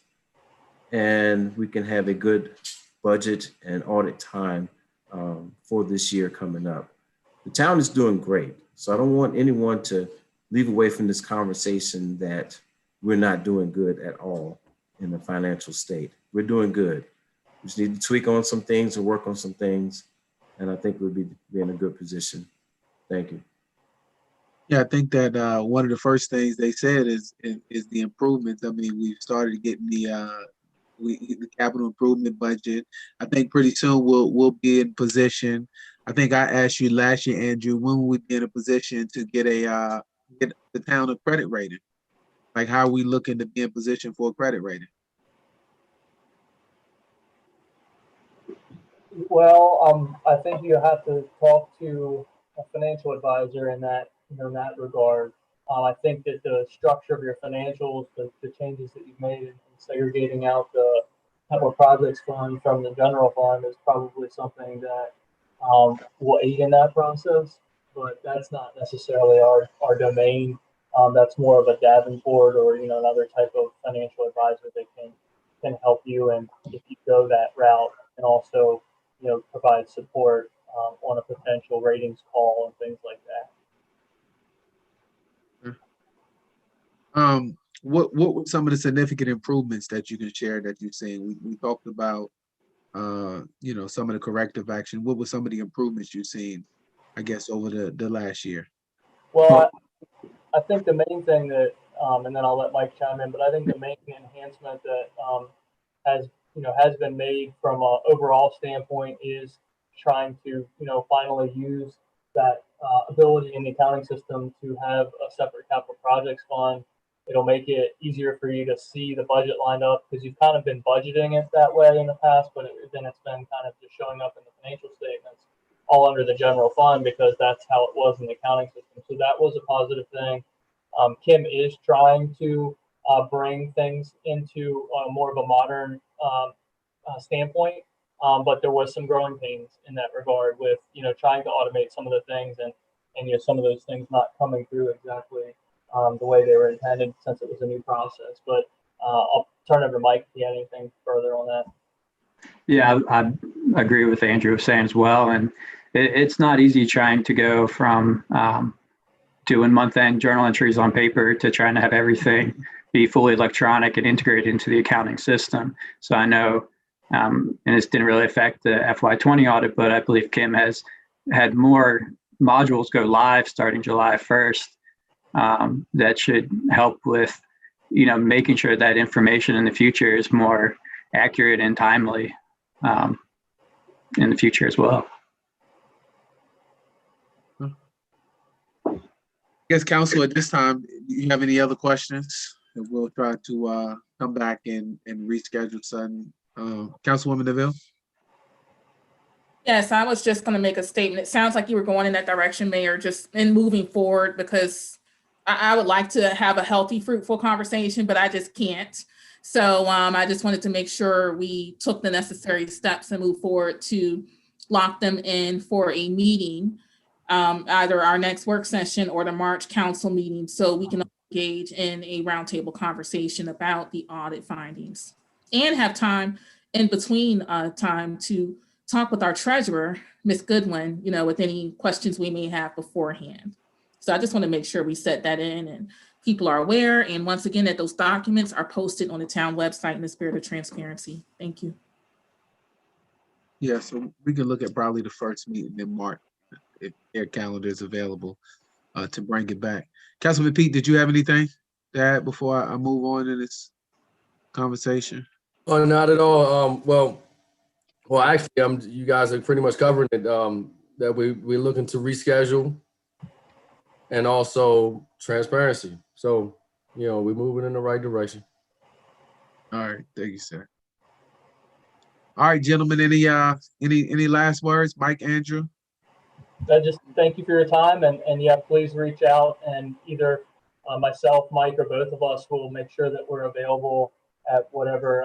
and we can have a good budget and audit time for this year coming up. The town is doing great, so I don't want anyone to leave away from this conversation that we're not doing good at all in the financial state. We're doing good. We just need to tweak on some things and work on some things, and I think we'll be in a good position. Thank you. Yeah, I think that one of the first things they said is the improvements. I mean, we've started getting the capital improvement budget. I think pretty soon we'll be in position. I think I asked you last year, Andrew, when will we be in a position to get the town a credit rating? Like, how are we looking to be in position for a credit rating? Well, I think you have to talk to a financial advisor in that, in that regard. I think that the structure of your financials, the changes that you've made in segregating out the capital projects fund from the general fund is probably something that will aid in that process, but that's not necessarily our domain. That's more of a Davenport or another type of financial advisor that can help you, and if you go that route, and also provide support on a potential ratings call and things like that. What were some of the significant improvements that you can share that you've seen? We talked about some of the corrective action. What were some of the improvements you've seen, I guess, over the last year? Well, I think the main thing that, and then I'll let Mike chime in, but I think the main enhancement that has been made from an overall standpoint is trying to finally use that ability in the accounting system to have a separate capital projects fund. It'll make it easier for you to see the budget lined up, because you've kind of been budgeting it that way in the past, but then it's been kind of just showing up in the financial statements all under the general fund, because that's how it was in the accounting system. So that was a positive thing. Kim is trying to bring things into more of a modern standpoint, but there was some growing pains in that regard with trying to automate some of the things, and some of those things not coming through exactly the way they were intended, since it was a new process. But I'll turn it over to Mike if he had anything further on that. Yeah, I agree with Andrew saying as well. And it's not easy trying to go from doing month-end journal entries on paper to trying to have everything be fully electronic and integrated into the accounting system. So I know, and this didn't really affect the FY20 audit, but I believe Kim has had more modules go live starting July 1st. That should help with, making sure that information in the future is more accurate and timely in the future as well. I guess, Council, at this time, do you have any other questions? And we'll try to come back and reschedule something. Councilwoman DeVille? Yes, I was just going to make a statement. It sounds like you were going in that direction, Mayor, just in moving forward, because I would like to have a healthy, fruitful conversation, but I just can't. So I just wanted to make sure we took the necessary steps and move forward to lock them in for a meeting, either our next work session or the March council meeting, so we can engage in a roundtable conversation about the audit findings and have time in between time to talk with our treasurer, Ms. Goodwin, with any questions we may have beforehand. So I just want to make sure we set that in and people are aware. And once again, that those documents are posted on the town website in the spirit of transparency. Thank you. Yeah, so we can look at probably the first meeting in March if their calendar is available to bring it back. Councilman Pete, did you have anything to add before I move on in this conversation? Oh, not at all. Well, actually, you guys are pretty much covering it. That we're looking to reschedule, and also transparency. So, we're moving in the right direction. All right, thank you, sir. All right, gentlemen, any last words? Mike, Andrew? I just thank you for your time, and yeah, please reach out, and either myself, Mike, or both of us will make sure that we're available at whatever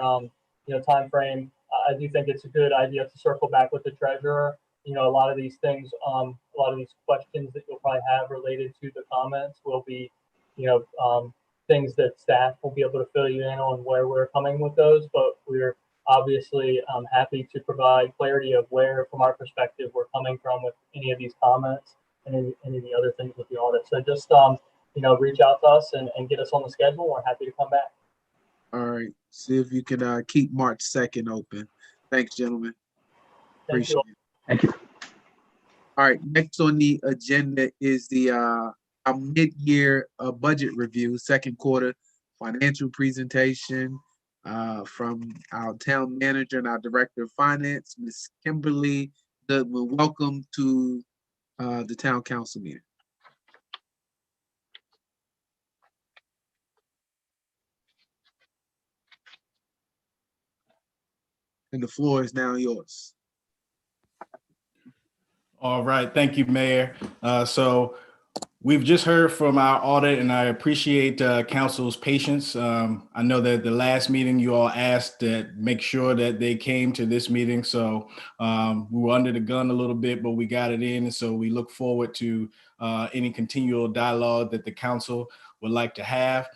time frame. I do think it's a good idea to circle back with the treasurer. A lot of these things, a lot of these questions that you'll probably have related to the comments will be, things that staff will be able to fill you in on where we're coming with those. But we're obviously happy to provide clarity of where, from our perspective, we're coming from with any of these comments and any of the other things with the audit. So just, reach out to us and get us on the schedule. We're happy to come back. All right, see if you can keep March 2nd open. Thanks, gentlemen. Appreciate it. Thank you. All right, next on the agenda is the our mid-year budget review, second quarter financial presentation from our town manager and our director of finance, Ms. Kimberly Goodwin. Welcome to the town council meeting. And the floor is now yours. All right, thank you, Mayor. So We've just heard from our audit, and I appreciate council's patience. I know that the last meeting you all asked that make sure that they came to this meeting, so we were under the gun a little bit, but we got it in, and so we look forward to any continual dialogue that the council would like to have.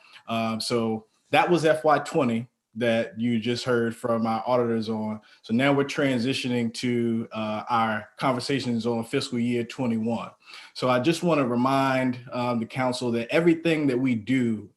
So that was FY20 that you just heard from our auditors on. So now we're transitioning to our conversations on fiscal year 21. So I just want to remind the council that everything that we do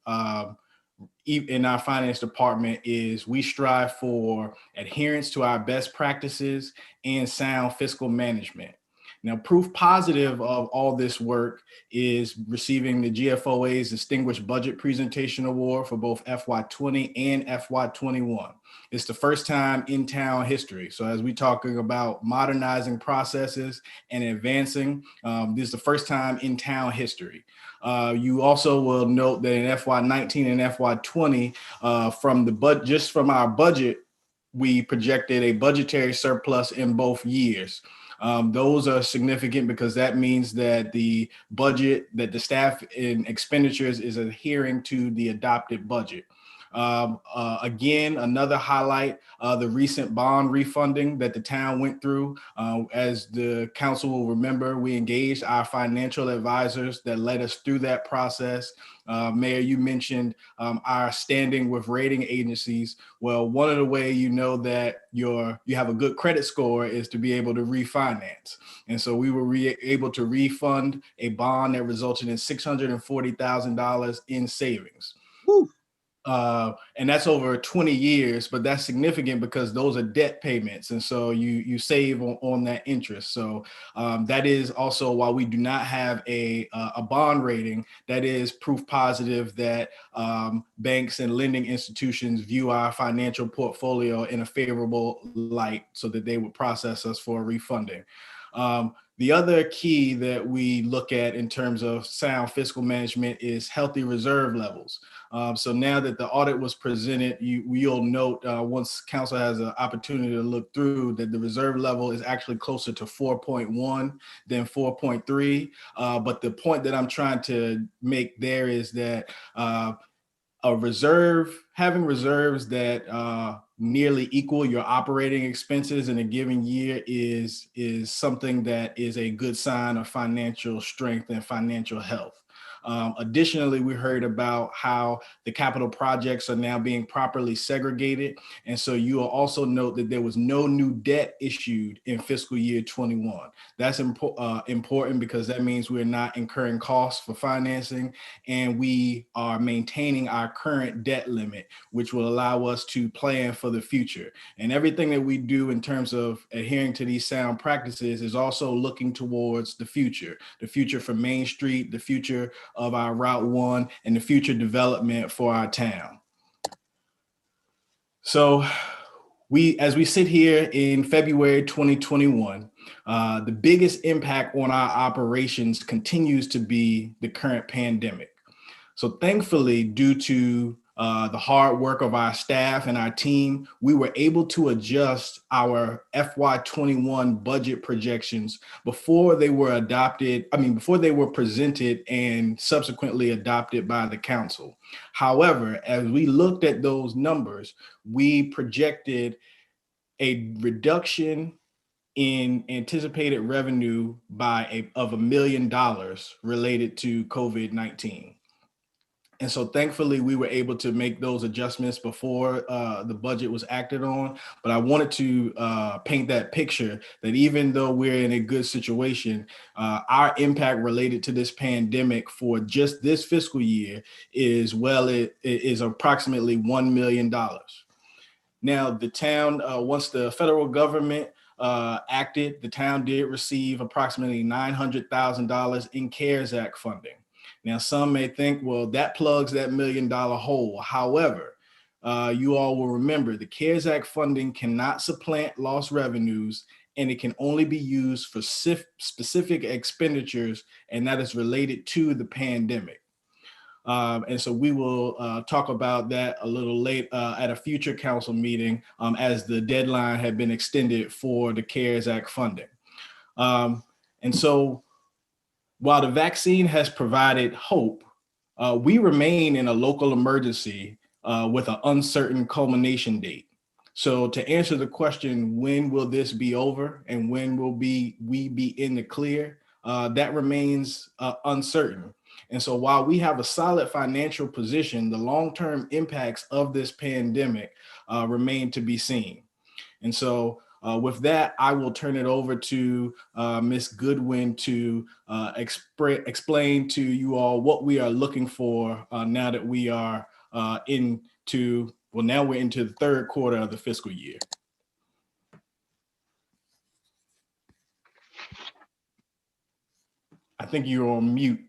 in our finance department is we strive for adherence to our best practices and sound fiscal management. Now, proof positive of all this work is receiving the GFOA's Distinguished Budget Presentation Award for both FY20 and FY21. It's the first time in town history. So as we're talking about modernizing processes and advancing, this is the first time in town history. You also will note that in FY19 and FY20, just from our budget, we projected a budgetary surplus in both years. Those are significant because that means that the budget, that the staff in expenditures is adhering to the adopted budget. Again, another highlight, the recent bond refunding that the town went through. As the council will remember, we engaged our financial advisors that led us through that process. Mayor, you mentioned our standing with rating agencies. Well, one of the ways you know that you have a good credit score is to be able to refinance. And so we were able to refund a bond that resulted in $640,000 in savings. Woo. And that's over 20 years, but that's significant because those are debt payments. And so you save on that interest. So that is also why we do not have a bond rating. That is proof positive that banks and lending institutions view our financial portfolio in a favorable light so that they would process us for refunding. The other key that we look at in terms of sound fiscal management is healthy reserve levels. So now that the audit was presented, you'll note once council has an opportunity to look through that the reserve level is actually closer to 4.1 than 4.3. But the point that I'm trying to make there is that having reserves that nearly equal your operating expenses in a given year is something that is a good sign of financial strength and financial health. Additionally, we heard about how the capital projects are now being properly segregated. And so you will also note that there was no new debt issued in fiscal year 21. That's important because that means we're not incurring costs for financing and we are maintaining our current debt limit, which will allow us to plan for the future. And everything that we do in terms of adhering to these sound practices is also looking towards the future for Main Street, the future of our Route 1, and the future development for our town. So as we sit here in February 2021, the biggest impact on our operations continues to be the current pandemic. So thankfully, due to the hard work of our staff and our team, we were able to adjust our FY21 budget projections before they were presented and subsequently adopted by the council. However, as we looked at those numbers, we projected a reduction in anticipated revenue of $1 million related to COVID-19. And so thankfully, we were able to make those adjustments before the budget was acted on. But I wanted to paint that picture that even though we're in a good situation, our impact related to this pandemic for just this fiscal year is approximately $1 million. Now, the town, once the federal government acted, the town did receive approximately $900,000 in CARES Act funding. Now, some may think, well, that plugs that $1 million hole. However, you all will remember the CARES Act funding cannot supplant lost revenues, and it can only be used for specific expenditures, and that is related to the pandemic. And so we will talk about that a little late at a future council meeting as the deadline had been extended for the CARES Act funding. And so while the vaccine has provided hope, we remain in a local emergency with an uncertain culmination date. So to answer the question, when will this be over and when will we be in the clear? That remains uncertain. And so while we have a solid financial position, the long-term impacts of this pandemic remain to be seen. And so with that, I will turn it over to Ms. Goodwin to explain to you all what we are looking for now that we are now we're into the third quarter of the fiscal year. I think you're on mute.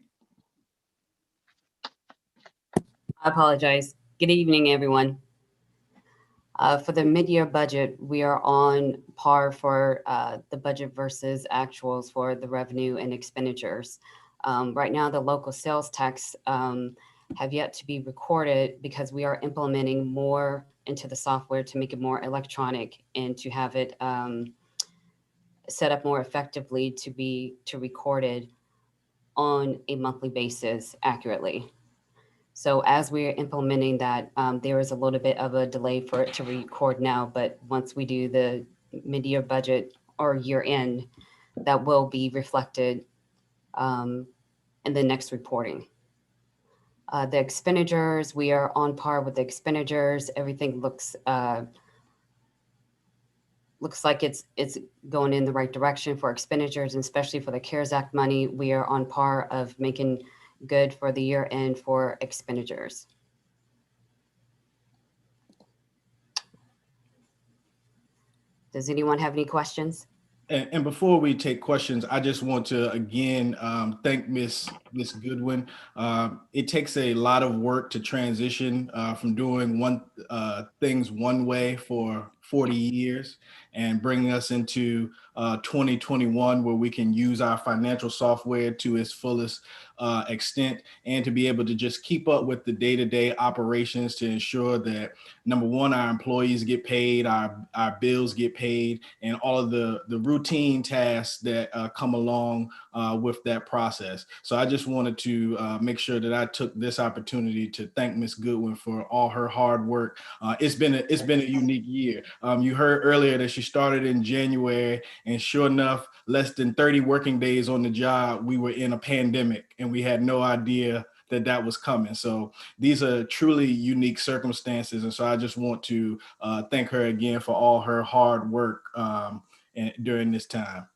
I apologize. Good evening, everyone. For the mid-year budget, we are on par for the budget versus actuals for the revenue and expenditures. Right now, the local sales tax have yet to be recorded because we are implementing more into the software to make it more electronic and to have it set up more effectively to be recorded on a monthly basis accurately. So as we're implementing that, there is a little bit of a delay for it to record now, but once we do the mid-year budget or year end, that will be reflected in the next reporting. The expenditures, we are on par with the expenditures. Everything looks like it's going in the right direction for expenditures, and especially for the CARES Act money. We are on par of making good for the year end for expenditures. Does anyone have any questions? And before we take questions, I just want to again thank Miss Goodwin. It takes a lot of work to transition from doing things one way for 40 years and bringing us into 2021 where we can use our financial software to its fullest extent and to be able to just keep up with the day-to-day operations to ensure that, number one, our employees get paid, our bills get paid, and all of the routine tasks that come along with that process. So I just wanted to make sure that I took this opportunity to thank Ms. Goodwin for all her hard work. It's been a unique year. You heard earlier that she started in January, and sure enough, less than 30 working days on the job, we were in a pandemic and we had no idea that was coming. So these are truly unique circumstances. And so I just want to thank her again for all her hard work during this time.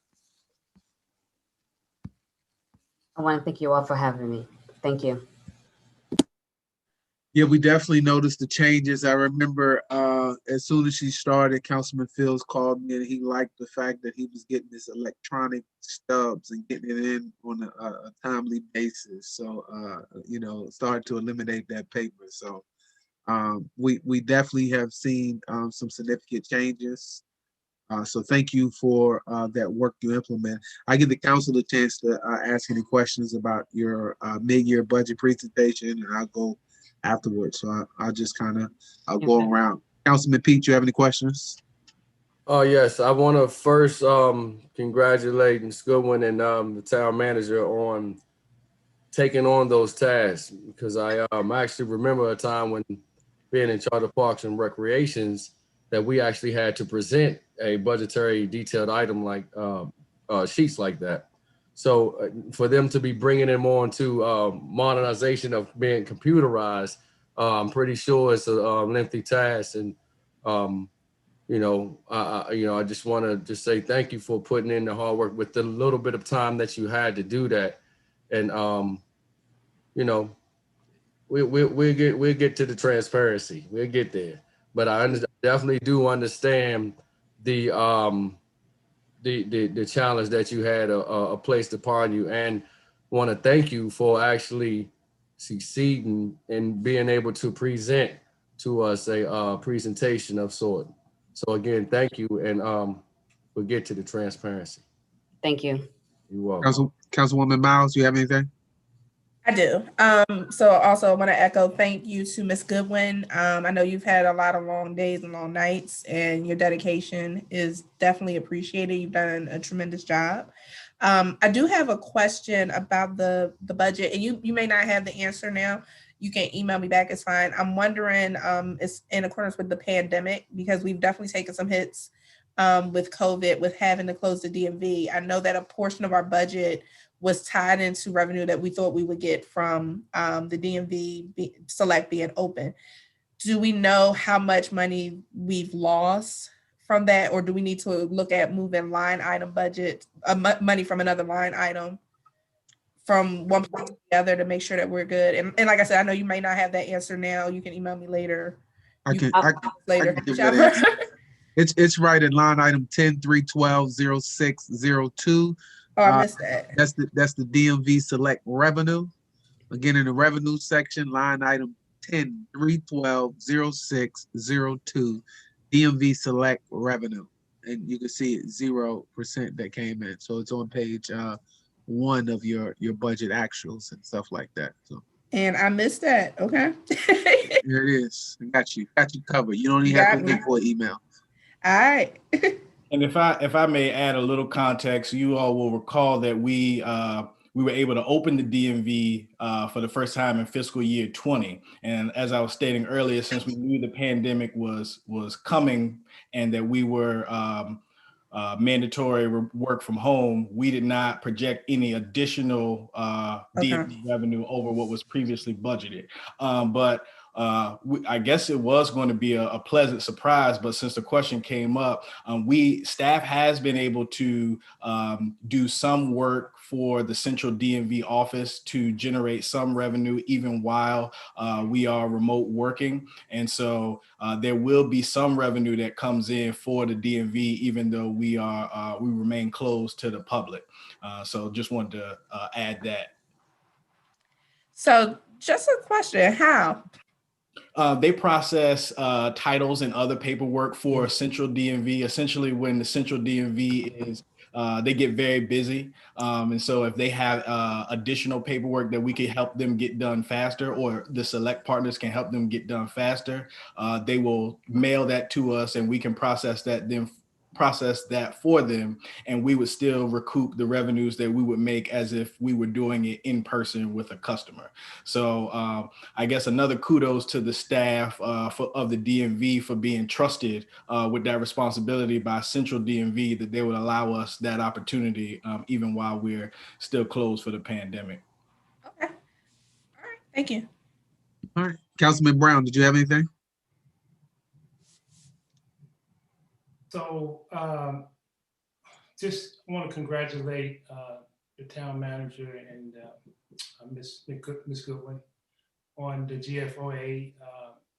I want to thank you all for having me. Thank you. Yeah, we definitely noticed the changes. I remember as soon as she started, Councilman Fields called me and he liked the fact that he was getting this electronic stubs and getting it in on a timely basis. So, started to eliminate that paper. So we definitely have seen some significant changes. So thank you for that work you implement. I give the council a chance to ask any questions about your mid-year budget presentation, and I'll go afterwards. So I'll just I'll go around. Councilman Pete, you have any questions? Oh, yes. I want to first congratulate Ms. Goodwin and the town manager on taking on those tasks, because I actually remember a time when being in charge of Parks and Recreations that we actually had to present a budgetary detailed item like sheets like that. So for them to be bringing them on to modernization of being computerized, I'm pretty sure it's a lengthy task. And, I just want to just say thank you for putting in the hard work with the little bit of time that you had to do that. And, we'll get to the transparency. We'll get there. But I definitely do understand the challenge that you had placed upon you, and want to thank you for actually succeeding in being able to present to us a presentation of sort. So again, thank you, and we'll get to the transparency. Thank you. You're welcome. Councilwoman Miles, you have anything? I do. So also I want to echo thank you to Ms. Goodwin. I know you've had a lot of long days and long nights, and your dedication is definitely appreciated. You've done a tremendous job. I do have a question about the budget, and you may not have the answer now. You can email me back, it's fine. I'm wondering, it's in accordance with the pandemic, because we've definitely taken some hits with COVID, with having to close the DMV. I know that a portion of our budget was tied into revenue that we thought we would get from the DMV Select being open. Do we know how much money we've lost from that, or do we need to look at moving line item budget, money from another line item from one place to the other to make sure that we're good? And like I said, I know you may not have that answer now. You can email me later. I can Later. give that answer. It's right in line item 10-312-0602. Oh, I missed that. That's the DMV Select revenue. Again, in the revenue section, line item 10-312-0602, DMV Select revenue. And you can see it 0% that came in. So it's on page 1 of your budget actuals and stuff like that. So. And I missed that. Okay. Here it is. I got you covered. You don't even have to wait for an email. All right. And if I may add a little context, you all will recall that we were able to open the DMV for the first time in fiscal year 20. And as I was stating earlier, since we knew the pandemic was coming and that we were mandatory work from home, we did not project any additional DMV revenue over what was previously budgeted. But I guess it was going to be a pleasant surprise, but since the question came up, staff has been able to do some work for the central DMV office to generate some revenue even while we are remote working. And so there will be some revenue that comes in for the DMV, even though we remain closed to the public. So just wanted to add that. So just a question, how? They process titles and other paperwork for central DMV. Essentially, when the central DMV is, they get very busy. And so if they have additional paperwork that we can help them get done faster, or the Select partners can help them get done faster, they will mail that to us and we can process that for them, and we would still recoup the revenues that we would make as if we were doing it in person with a customer. So I guess another kudos to the staff of the DMV for being trusted with that responsibility by Central DMV, that they would allow us that opportunity even while we're still closed for the pandemic. Okay. All right. Thank you. All right. Councilman Brown, did you have anything? So just want to congratulate the town manager and Ms. Goodwin on the GFOA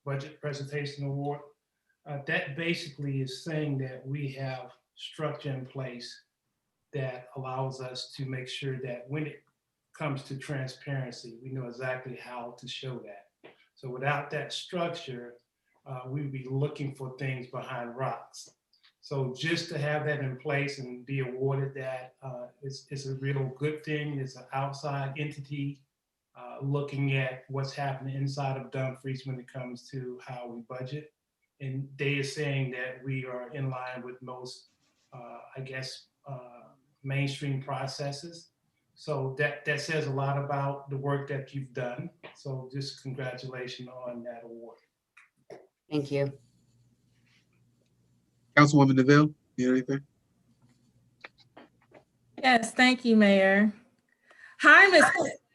budget presentation award. That basically is saying that we have structure in place that allows us to make sure that when it comes to transparency, we know exactly how to show that. So without that structure, we'd be looking for things behind rocks. So just to have that in place and be awarded that, it's a real good thing. It's an outside entity looking at what's happening inside of Dumfries when it comes to how we budget. And they are saying that we are in line with most, mainstream processes. So that says a lot about the work that you've done. So just congratulations on that award. Thank you. Councilwoman DeVille, you have anything? Yes, thank you, Mayor. Hi, Ms.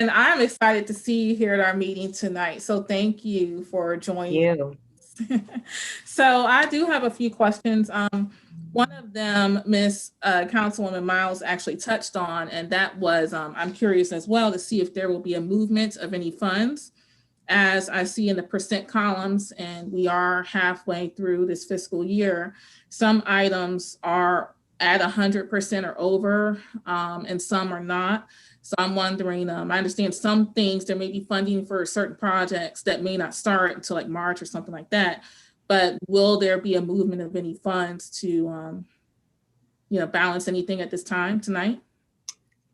And I'm excited to see you here at our meeting tonight. So thank you for joining. So I do have a few questions. One of them, Ms. Councilwoman Miles actually touched on, and that was, I'm curious as well to see if there will be a movement of any funds. As I see in the percent columns, and we are halfway through this fiscal year, some items are at 100% or over, and some are not. So I'm wondering, I understand some things, there may be funding for certain projects that may not start until like March or something like that, but will there be a movement of any funds to, balance anything at this time tonight?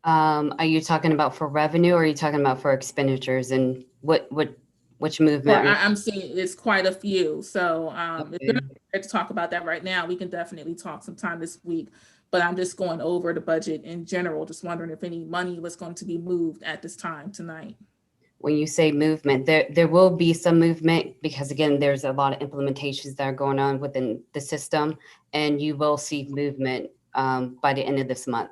Are you talking about for revenue, or are you talking about for expenditures, and which movement? Well, I'm seeing it's quite a few. So if you're not prepared to talk about that right now, we can definitely talk sometime this week. but I'm just going over the budget in general, just wondering if any money was going to be moved at this time tonight. When you say movement, there will be some movement because again, there's a lot of implementations that are going on within the system, and you will see movement by the end of this month.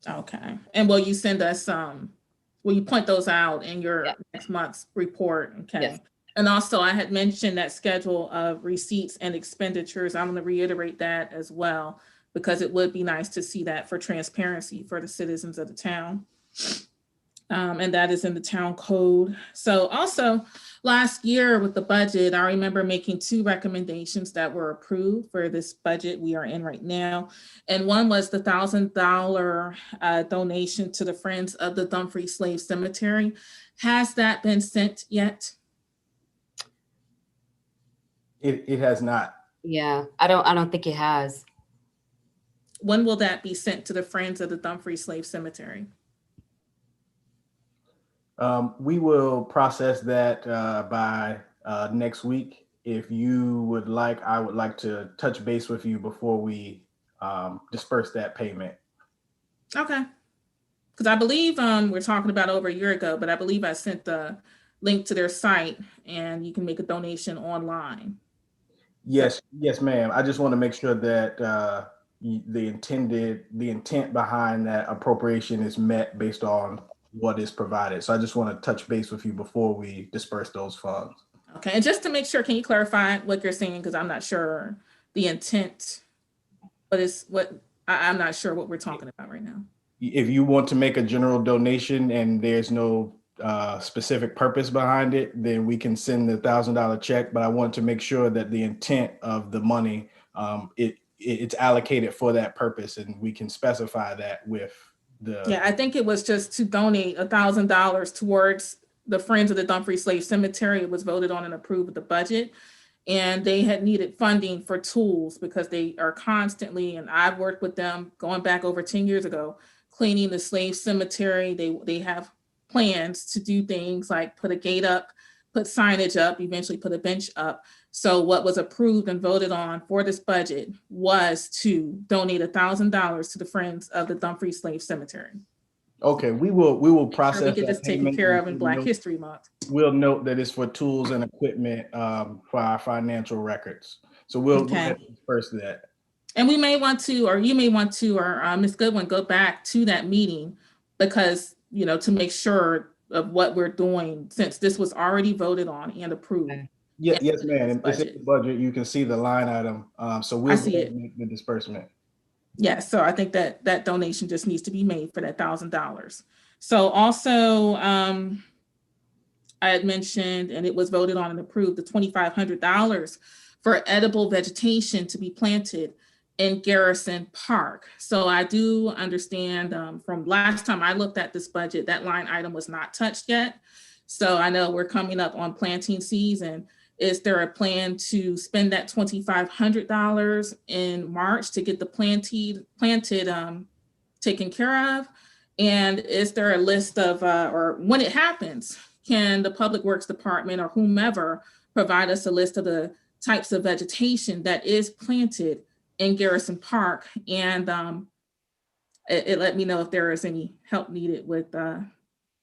Okay. And will you send us will you point those out in your next month's report? Okay. Yes. And also I had mentioned that schedule of receipts and expenditures. I'm going to reiterate that as well, because it would be nice to see that for transparency for the citizens of the town. And that is in the town code. So also last year with the budget, I remember making 2 recommendations that were approved for this budget we are in right now. And one was the $1,000 donation to the Friends of the Dumfries Slave Cemetery. Has that been sent yet? It has not. Yeah, I don't think it has. When will that be sent to the Friends of the Dumfries Slave Cemetery? We will process that by next week. If you would like, I would like to touch base with you before we disperse that payment. Okay. Because I believe we're talking about over a year ago, but I believe I sent the link to their site and you can make a donation online. Yes, yes, ma'am. I just want to make sure that the intent behind that appropriation is met based on what is provided. So I just want to touch base with you before we disperse those funds. Okay, and just to make sure, can you clarify what you're saying? Because I'm not sure the intent, but it's what I'm not sure what we're talking about right now. If you want to make a general donation and there's no specific purpose behind it, then we can send the $1,000 check. But I want to make sure that the intent of the money, it's allocated for that purpose, and we can specify that with the. Yeah, I think it was just to donate $1,000 towards the Friends of the Dumfries Slave Cemetery. It was voted on and approved with the budget. And they had needed funding for tools because they are constantly, and I've worked with them going back over 10 years ago, cleaning the slave cemetery. They have plans to do things like put a gate up, put signage up, eventually put a bench up. So what was approved and voted on for this budget was to donate $1,000 to the Friends of the Dumfries Slave Cemetery. Okay, we will process. Sure we get this taken care of in Black History Month. We'll note that it's for tools and equipment for our financial records. So we'll disperse that. And we may want to, or you may want to, or Ms. Goodwin, go back to that meeting because, you know, to make sure of what we're doing since this was already voted on and approved. Yeah, yes, ma'am. It's in the budget. You can see the line item. So we'll make the disbursement. Yes, so I think that that donation just needs to be made for that $1,000. So also, I had mentioned, and it was voted on and approved, the $2,500 for edible vegetation to be planted in Garrison Park. So I do understand from last time I looked at this budget, that line item was not touched yet. So I know we're coming up on planting season. Is there a plan to spend that $2,500 in March to get the planted taken care of? And is there a list of, or when it happens, can the Public Works Department or whomever provide us a list of the types of vegetation that is planted in Garrison Park? And it let me know if there is any help needed with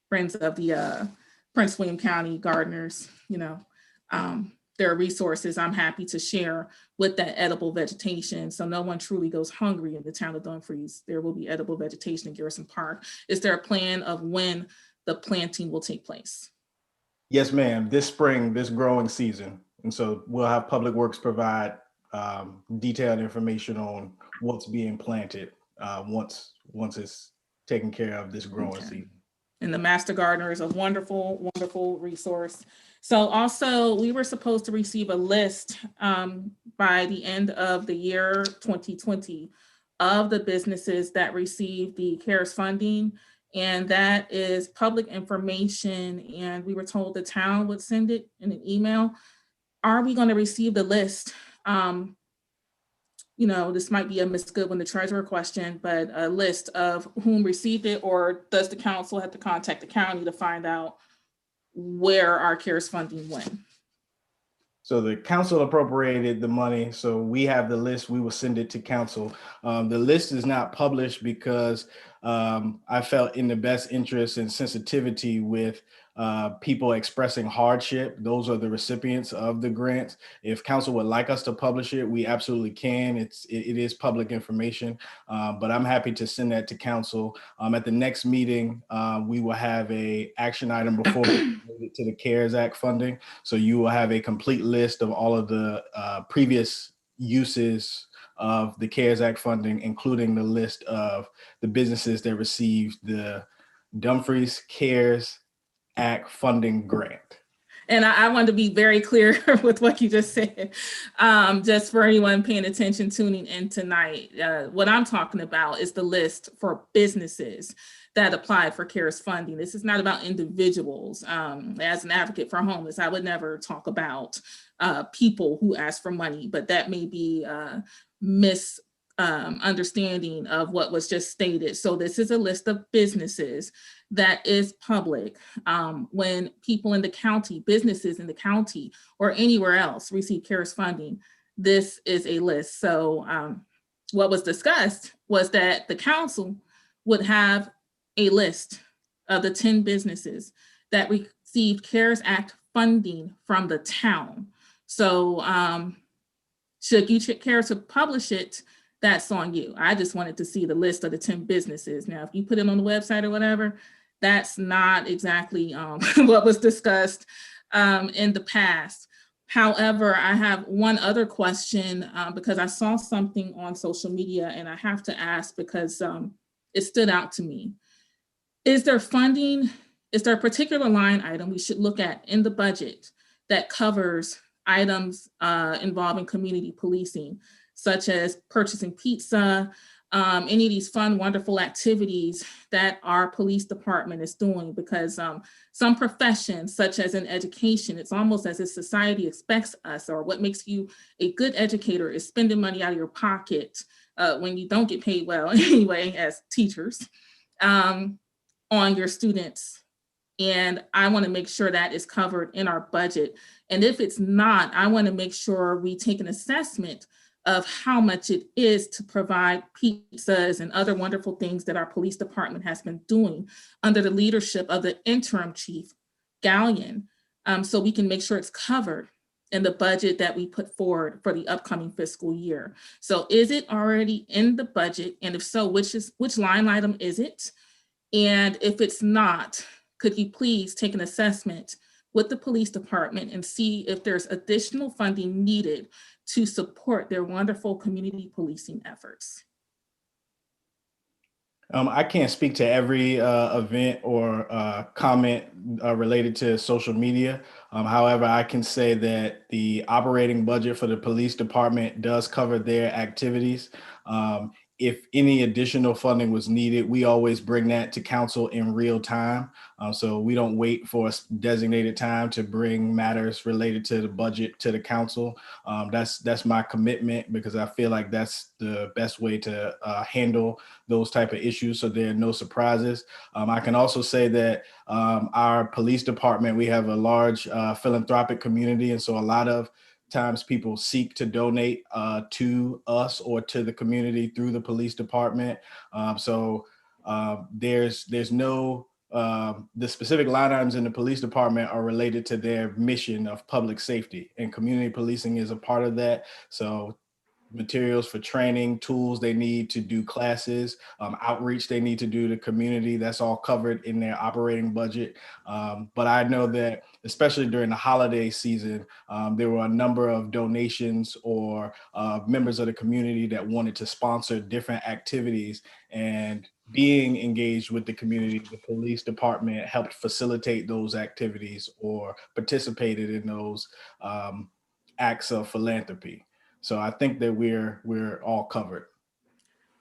Friends of the Prince William County gardeners, you know. There are resources I'm happy to share with that edible vegetation. So no one truly goes hungry in the town of Dumfries. There will be edible vegetation in Garrison Park. Is there a plan of when the planting will take place? Yes, ma'am. This spring, this growing season. And so we'll have Public Works provide detailed information on what's being planted once it's taken care of this growing season. And the Master Gardener is a wonderful, wonderful resource. So also we were supposed to receive a list by the end of the year 2020 of the businesses that received the CARES funding. And that is public information. And we were told the town would send it in an email. Are we going to receive the list? You know, this might be a Ms. Goodwin, the treasurer question, but a list of whom received it, or does the council have to contact the county to find out where our CARES funding went? So the council appropriated the money, so we have the list, we will send it to council. The list is not published because I felt in the best interest and sensitivity with people expressing hardship. Those are the recipients of the grants. If council would like us to publish it, we absolutely can. It is public information, but I'm happy to send that to council. At the next meeting, we will have a action item before we move it to the CARES Act funding. So you will have a complete list of all of the previous uses of the CARES Act funding, including the list of the businesses that received the Dumfries CARES Act funding grant. And I want to be very clear with what you just said. Just for anyone paying attention, tuning in tonight, what I'm talking about is the list for businesses that applied for CARES funding. This is not about individuals. As an advocate for homeless, I would never talk about people who ask for money, but that may be understanding of what was just stated. So this is a list of businesses that is public. When people in the county, businesses in the county or anywhere else receive CARES funding, this is a list. So what was discussed was that the council would have a list of the 10 businesses that received CARES Act funding from the town. So should you care to publish it, that's on you. I just wanted to see the list of the 10 businesses. Now, if you put it on the website or whatever, that's not exactly what was discussed in the past. However, I have one other question because I saw something on social media and I have to ask because it stood out to me. Is there funding, is there a particular line item we should look at in the budget that covers items involving community policing, such as purchasing pizza, any of these fun, wonderful activities that our police department is doing? Because some professions, such as in education, it's almost as if society expects us, or what makes you a good educator is spending money out of your pocket when you don't get paid well anyway as teachers on your students. And I want to make sure that is covered in our budget. And if it's not, I want to make sure we take an assessment of how much it is to provide pizzas and other wonderful things that our police department has been doing under the leadership of the interim chief, Gallion, so we can make sure it's covered in the budget that we put forward for the upcoming fiscal year. So is it already in the budget? And if so, which line item is it? And if it's not, could you please take an assessment with the police department and see if there's additional funding needed to support their wonderful community policing efforts? I can't speak to every event or comment related to social media. However, I can say that the operating budget for the police department does cover their activities. If any additional funding was needed, we always bring that to council in real time. So we don't wait for a designated time to bring matters related to the budget to the council. That's my commitment, because I feel like that's the best way to handle those type of issues, so there are no surprises. I can also say that our police department, we have a large philanthropic community, and so a lot of times people seek to donate to us or to the community through the police department. So there's no, the specific line items in the police department are related to their mission of public safety, and community policing is a part of that. So materials for training, tools they need to do classes, outreach they need to do to community, that's all covered in their operating budget. But I know that especially during the holiday season, there were a number of donations or members of the community that wanted to sponsor different activities, and being engaged with the community, the police department helped facilitate those activities or participated in those acts of philanthropy. So I think that we're all covered.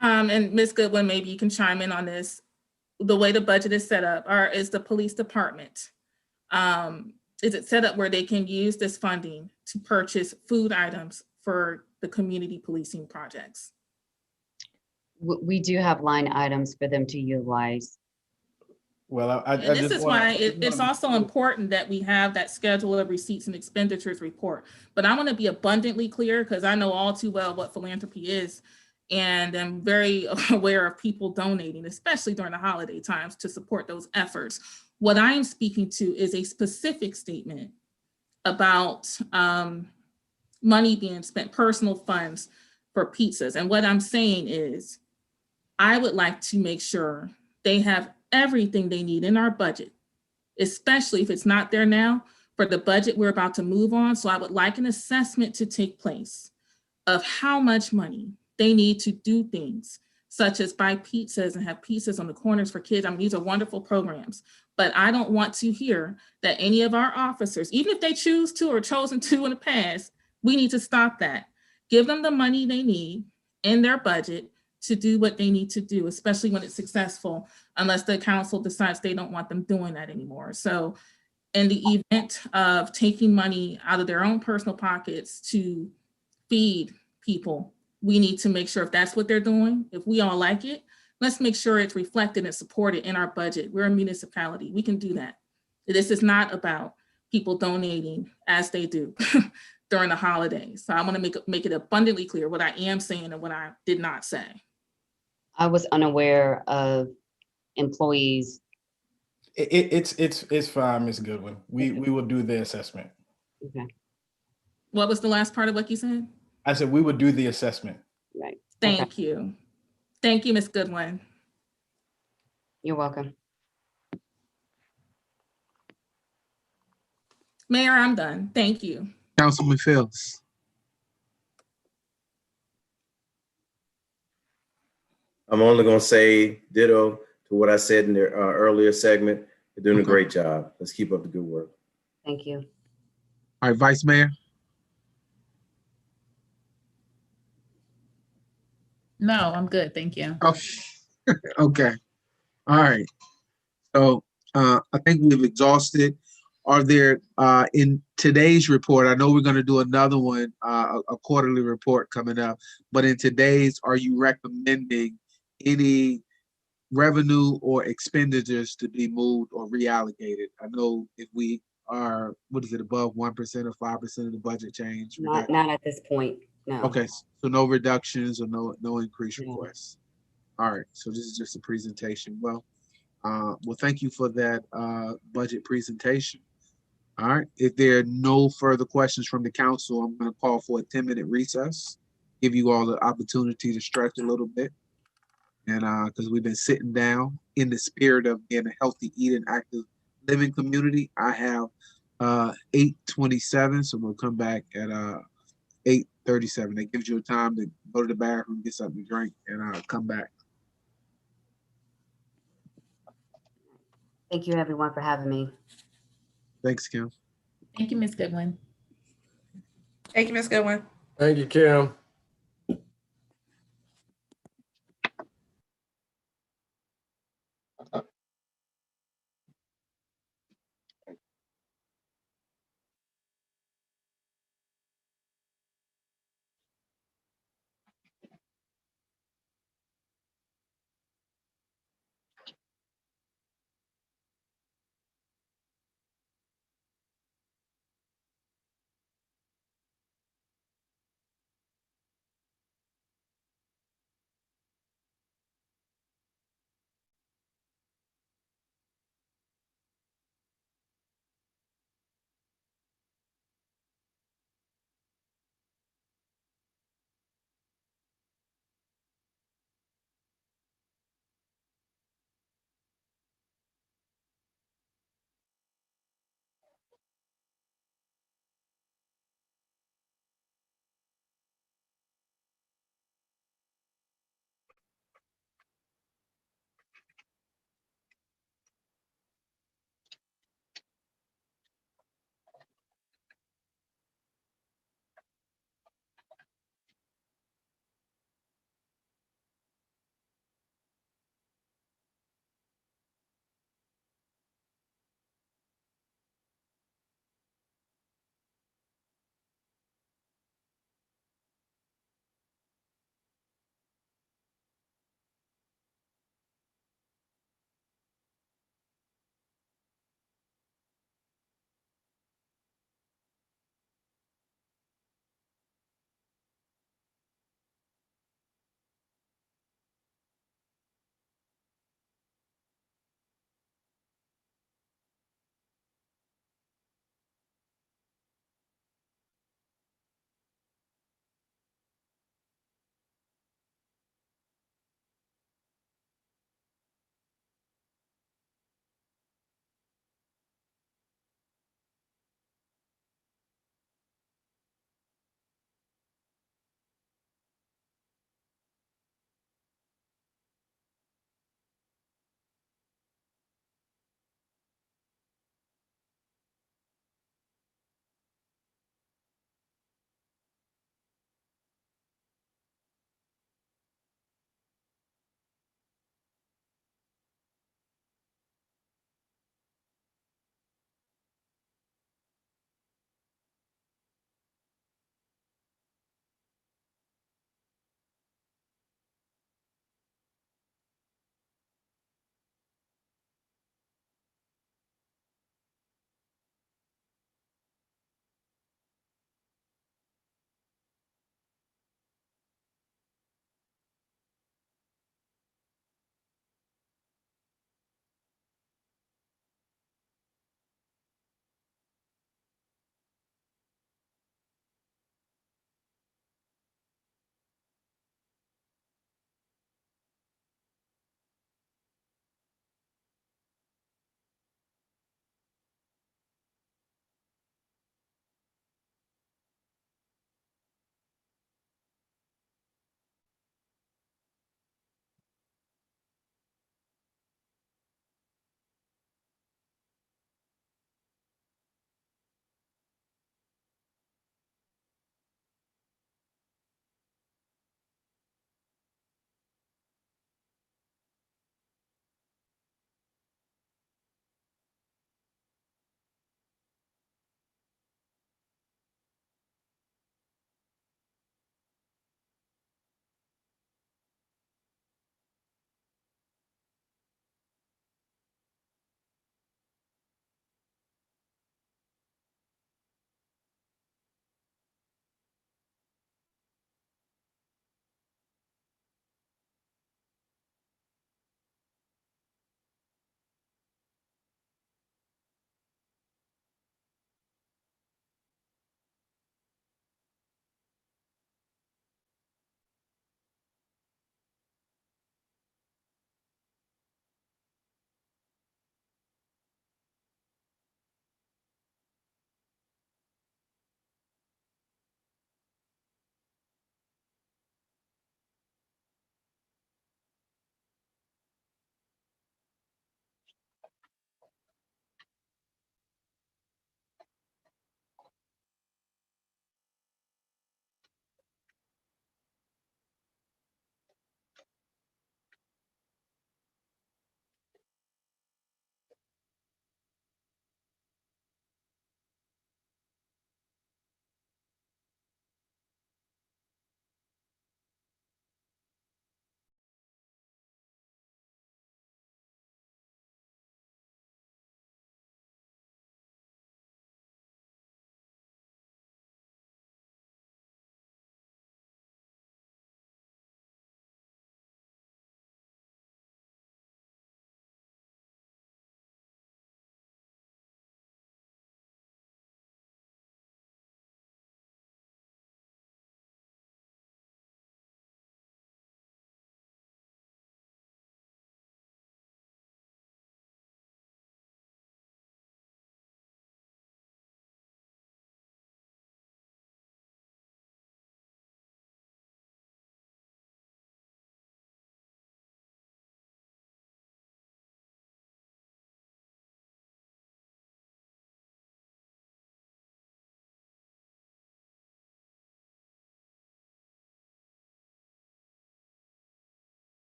And Ms. Goodwin, maybe you can chime in on this. The way the budget is set up, or is the police department, is it set up where they can use this funding to purchase food items for the community policing projects? We do have line items for them to utilize. Well, I And this just is wanna- why I just wanna it's make also sure. important that we have that schedule of receipts and expenditures report. But I want to be abundantly clear because I know all too well what philanthropy is. And I'm very aware of people donating, especially during the holiday times, to support those efforts. What I am speaking to is a specific statement about money being spent, personal funds for pizzas. And what I'm saying is, I would like to make sure they have everything they need in our budget, especially if it's not there now for the budget we're about to move on. So I would like an assessment to take place of how much money they need to do things such as buy pizzas and have pizzas on the corners for kids. I mean, these are wonderful programs, but I don't want to hear that any of our officers, even if they choose to or chosen to in the past, we need to stop that. Give them the money they need in their budget to do what they need to do, especially when it's successful, unless the council decides they don't want them doing that anymore. So in the event of taking money out of their own personal pockets to feed people, we need to make sure if that's what they're doing, if we all like it, let's make sure it's reflected and supported in our budget. We're a municipality, we can do that. This is not about people donating as they do during the holidays. So I want to make it abundantly clear what I am saying and what I did not say. I was unaware of employees. It's fine, Ms. Goodwin. We will do the assessment. Okay, What was the last part of what you said? I said we would do the assessment. right. Thank you. Thank you, Ms. Goodwin. You're welcome. Mayor, I'm done. Thank you. Councilman Fields. I'm only gonna say ditto to what I said in the earlier segment. You're doing a Okay. great job. Let's keep up the good work. Thank you. All right, Vice Mayor. No, I'm good. Thank you. Oh, okay. All right. So I think we've exhausted. Are there in today's report? I know we're going to do another one, a quarterly report coming up. But in today's, are you recommending any revenue or expenditures to be moved or reallocated? I know if we are, what is it, above 1% or 5% of the budget change? Not at this point, no. Okay, so no reductions or no increase No. requests. All right, so this is just a presentation. Well, thank you for that budget presentation. All right, if there are no further questions from the council, I'm going to call for a 10-minute recess. Give you all the opportunity to stretch a little bit. And because we've been sitting down in the spirit of being a healthy, eating, active living community, I have 8:27, so we'll come back at 8:37. That gives you a time to go to the bathroom, get something to drink, and come back. Thank you, everyone, for having me. Thanks, Kim. Thank you, Ms. Goodwin. Thank you, Ms. Goodwin. Thank you, Kim.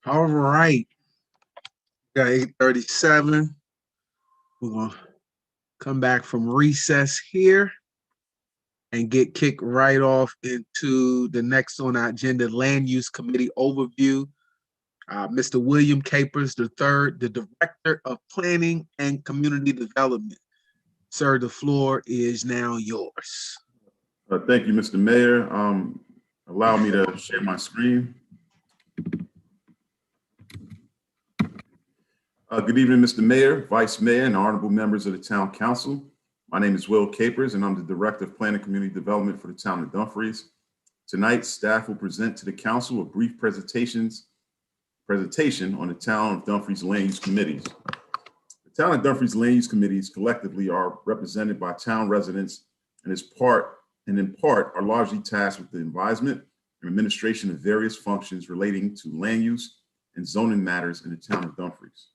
All right. Got 8:37. We're gonna come back from recess here and get kicked right off into the next on our agenda, Land Use Committee overview. Mr. William Capers III, the Director of Planning and Community Development. Sir, the floor is now yours. Thank you, Mr. Mayor. Allow me to share my screen. Good evening, Mr. Mayor, Vice Mayor, and honorable members of the Town Council. My name is Will Capers, and I'm the Director of Planning and Community Development for the Town of Dumfries. Tonight, staff will present to the Council a brief presentation on the Town of Dumfries Land Use Committees. The Town of Dumfries Land Use Committees collectively are represented by town residents and in part are largely tasked with the advisement and administration of various functions relating to land use and zoning matters in the Town of Dumfries.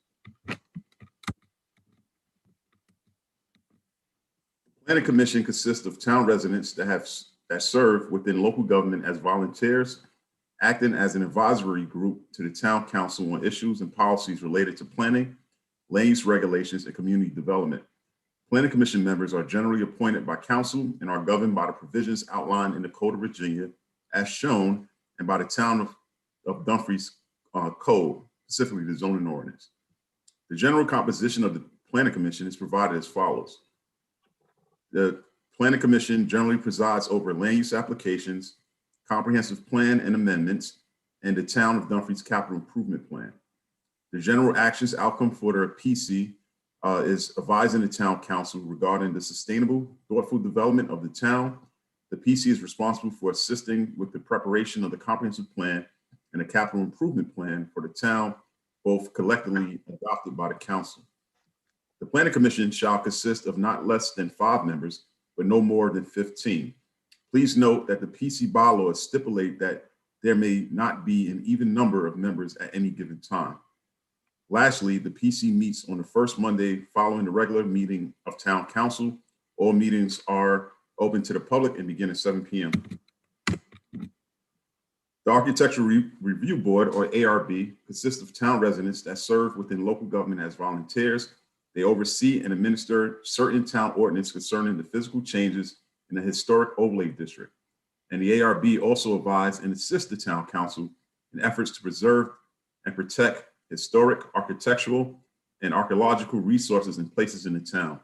The Planning Commission consists of town residents that serve within local government as volunteers, acting as an advisory group to the Town Council on issues and policies related to planning, land use regulations, and community development. Planning Commission members are generally appointed by council and are governed by the provisions outlined in the Code of Virginia as shown and by the Town of Dumfries Code, specifically the zoning ordinance. The general composition of the Planning Commission is provided as follows. The Planning Commission generally presides over land use applications, comprehensive plan and amendments, and the Town of Dumfries Capital Improvement Plan. The general actions outcome for the PC is advising the Town Council regarding the sustainable, thoughtful development of the town. The PC is responsible for assisting with the preparation of the comprehensive plan and the capital improvement plan for the town, both collectively adopted by the council. The Planning Commission shall consist of not less than 5 members, but no more than 15. Please note that the PC bylaws stipulate that there may not be an even number of members at any given time. Lastly, the PC meets on the first Monday following the regular meeting of Town Council. All meetings are open to the public and begin at 7 p.m. The Architectural Review Board, or ARB, consists of town residents that serve within local government as volunteers. They oversee and administer certain town ordinances concerning the physical changes in the historic overlay district. And the ARB also advise and assist the Town Council in efforts to preserve and protect historic, architectural, and archaeological resources and places in the town.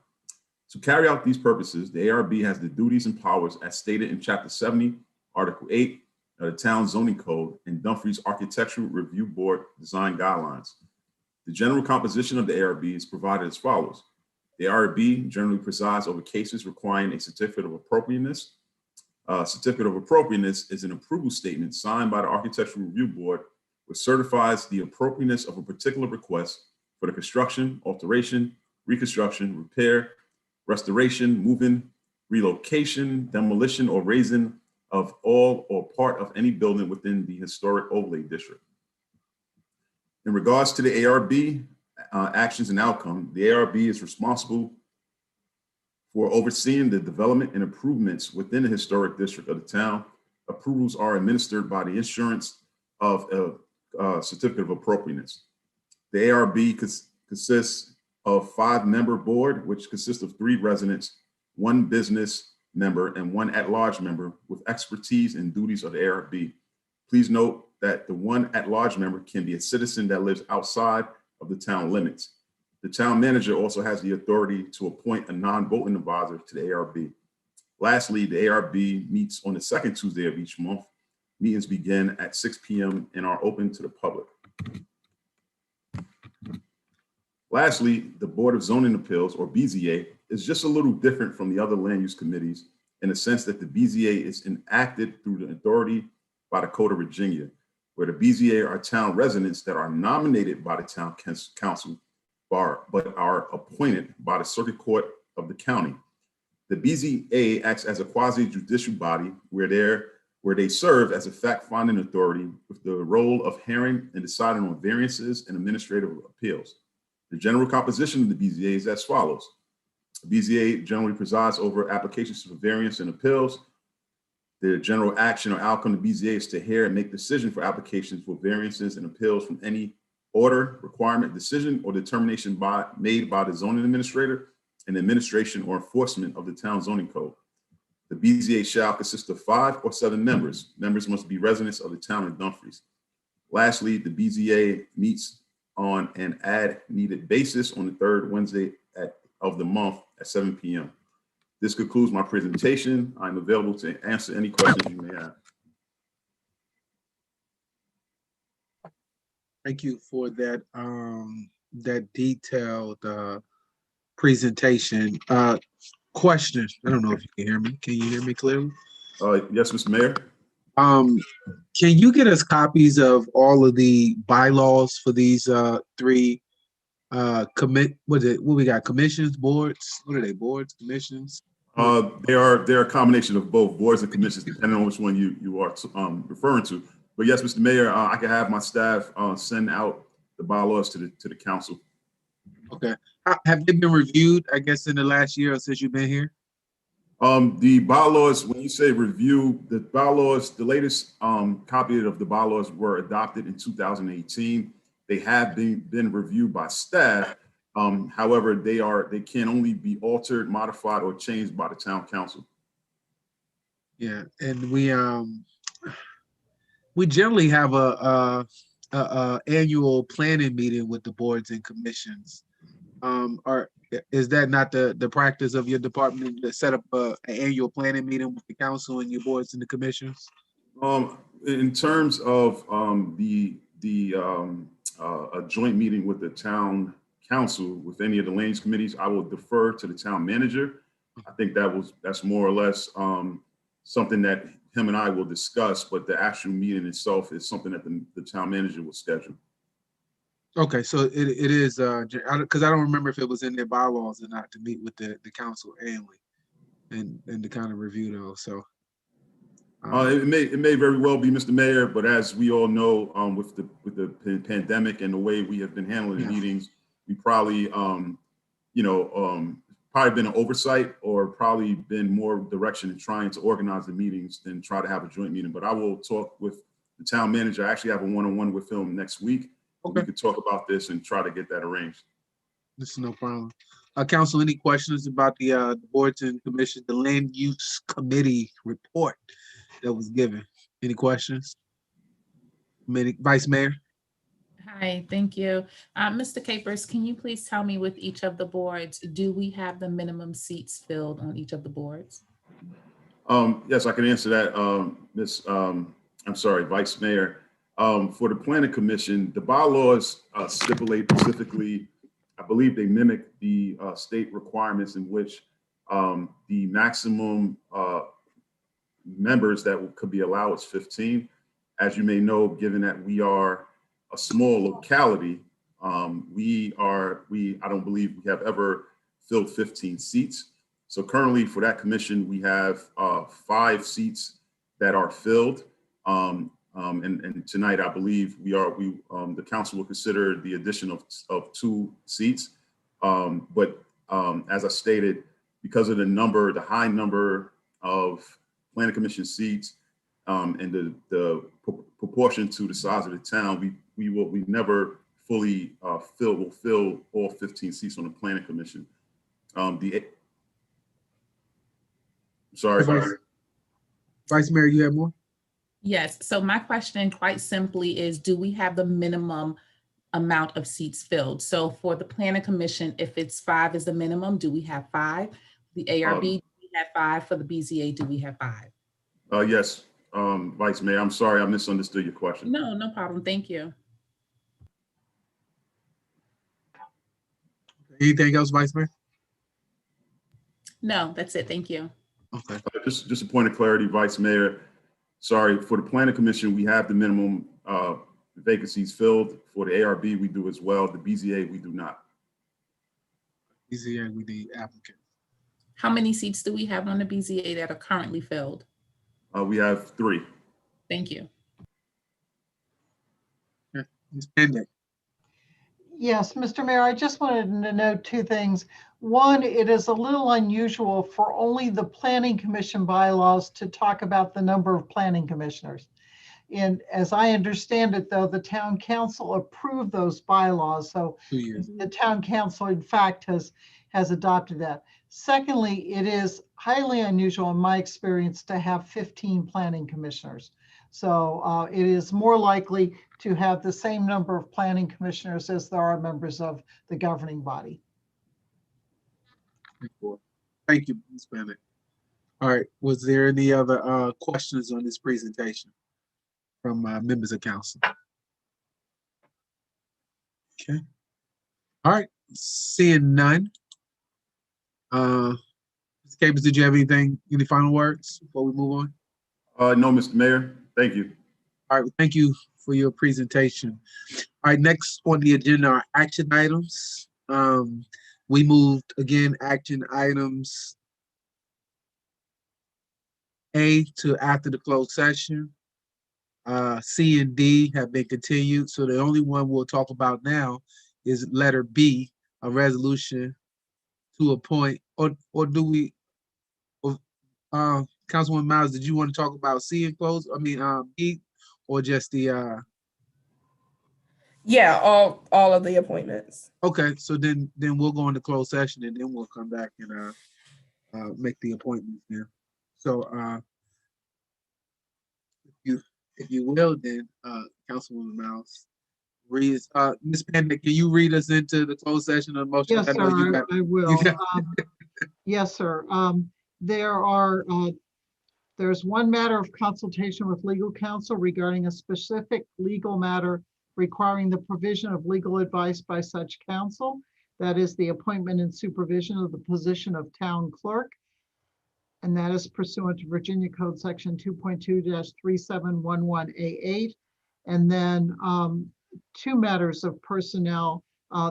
To carry out these purposes, the ARB has the duties and powers as stated in Chapter 70, Article 8 of the Town Zoning Code and Dumfries Architectural Review Board Design Guidelines. The general composition of the ARB is provided as follows. The ARB generally presides over cases requiring a certificate of appropriateness. Certificate of appropriateness is an approval statement signed by the Architectural Review Board which certifies the appropriateness of a particular request for the construction, alteration, reconstruction, repair, restoration, moving, relocation, demolition, or raising of all or part of any building within the historic overlay district. In regards to the ARB actions and outcome, the ARB is responsible for overseeing the development and improvements within the historic district of the town. Approvals are administered by the issuance of a certificate of appropriateness. The ARB consists of 5-member board, which consists of 3 residents, 1 business member, and 1 at-large member with expertise and duties of the ARB. Please note that the 1 at-large member can be a citizen that lives outside of the town limits. The town manager also has the authority to appoint a non-voting advisor to the ARB. Lastly, the ARB meets on the 2nd Tuesday of each month. Meetings begin at 6 p.m. and are open to the public. Lastly, the Board of Zoning Appeals, or BZA, is just a little different from the other land use committees in the sense that the BZA is enacted through the authority by the Code of Virginia, where the BZA are town residents that are nominated by the Town Council but are appointed by the Circuit Court of the county. The BZA acts as a quasi-judicial body where they serve as a fact-finding authority with the role of hearing and deciding on variances and administrative appeals. The general composition of the BZA is as follows. The BZA generally presides over applications for variance and appeals. The general action or outcome of the BZA is to hear and make decisions for applications for variances and appeals from any order, requirement, decision, or determination made by the zoning administrator and administration or enforcement of the town zoning code. The BZA shall consist of 5 or 7 members. Members must be residents of the town of Dumfries. Lastly, the BZA meets on an as-needed basis on the third Wednesday of the month at 7 p.m. This concludes my presentation. I'm available to answer any questions you may have. Thank you for that that detailed presentation. Question. I don't know if you can hear me. Can you hear me clearly? Yes, Mr. Mayor. Can you get us copies of all of the bylaws for these 3 what we got? Commissions, boards? What are they? Boards, commissions? They're a combination of both boards and commissions, depending on which one you are referring to. But yes, Mr. Mayor, I can have my staff send out the bylaws to the council. Okay. Have they been reviewed, I guess, in the last year or since you've been here? The bylaws, when you say review, the bylaws, the latest copy of the bylaws were adopted in 2018. They have been reviewed by staff. However, they can only be altered, modified, or changed by the town council. Yeah, and we generally have a annual planning meeting with the boards and commissions. Is that not the practice of your department to set up an annual planning meeting with the council and your boards and the commissions? In terms of a joint meeting with the town council with any of the land use committees, I will defer to the town manager. I think that's more or less something that him and I will discuss, but the actual meeting itself is something that the town manager will schedule. Okay, so it is because I don't remember if it was in their bylaws or not to meet with the council annually and to kind of review those. So it may very well be, Mr. Mayor, but as we all know, with the pandemic and the way we have been handling the meetings, we probably probably been an oversight or probably been more direction in trying to organize the meetings than try to have a joint meeting. But I will talk with the town manager. I actually have a one-on-one with him next week. Okay. We could talk about this and try to get that arranged. This is no problem. Council, any questions about the boards and commissions, the land use committee report that was given? Any questions? Vice Mayor? Hi, thank you. Mr. Capers, can you please tell me with each of the boards, do we have the minimum seats filled on each of the boards? Yes, I can answer that, I'm sorry, Vice Mayor. For the Planning Commission, the bylaws stipulate specifically, I believe they mimic the state requirements in which the maximum members that could be allowed is 15. As you may know, given that we are a small locality, I don't believe we have ever filled 15 seats. So currently for that commission, we have 5 seats that are filled. And tonight, I believe the council will consider the addition of 2 seats. But as I stated, because of the high number of planning commission seats and the proportion to the size of the town, we never fully will fill all 15 seats on the planning commission. Sorry. Vice Mayor, you have more? Yes, so my question quite simply is, do we have the minimum amount of seats filled? So for the Planning Commission, if it's 5 is the minimum, do we have 5? The ARB, do we have 5? For the BZA, do we have 5? Yes, Vice Mayor, I'm sorry, I misunderstood your question. No, no problem, thank you. Anything else, Vice Mayor? No, that's it, thank you. Okay. Just a point of clarity, Vice Mayor. Sorry, for the Planning Commission, we have the minimum vacancies filled. For the ARB, we do as well. The BZA, we do not. BZA, we need applicants. How many seats do we have on the BZA that are currently filled? We have 3. Thank you. Yes, Mr. Mayor, I just wanted to note 2 things. One, it is a little unusual for only the planning commission bylaws to talk about the number of planning commissioners. And as I understand it, though, the town council approved those bylaws. So 2 years. the town council, in fact, has adopted that. Secondly, it is highly unusual in my experience to have 15 planning commissioners. So it is more likely to have the same number of planning commissioners as there are members of the governing body. Thank you, Ms. Bennett. All right, was there any other questions on this presentation from members of council? Okay. All right, seeing none. Mr. Capers, did you have anything, any final words before we move on? No, Mr. Mayor, thank you. All right, thank you for your presentation. All right, next on the agenda are action items. We moved, again, action items A to after the closed session. C and D have been continued, so the only one we'll talk about now is letter B, a resolution to appoint, or do we, Councilwoman Miles, did you want to talk about C and close, B, or just the, Yeah, all of the appointments. okay, so then we'll go into closed session and then we'll come back and make the appointments there. So if you will, then Councilwoman Miles, read Ms. Panda, can you read us into the closed session of motion? Yes, sir, I will. Yes, sir. There's one matter of consultation with legal counsel regarding a specific legal matter requiring the provision of legal advice by such counsel. That is the appointment and supervision of the position of town clerk. And that is pursuant to Virginia Code Section 2.2-3711A8. And then two matters of personnel.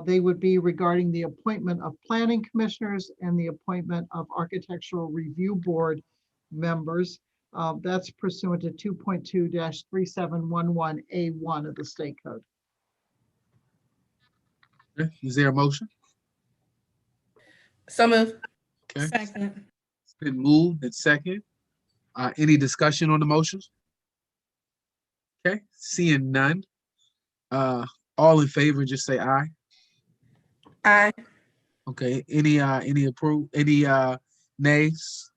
They would be regarding the appointment of planning commissioners and the appointment of architectural review board members. That's pursuant to 2.2-3711A1 of the state code. Okay. Is there a motion? So moved. Okay. Second. It's been moved and second. Any discussion on the motions? Okay, seeing none. All in favor, just say aye. Aye. Okay, any nays?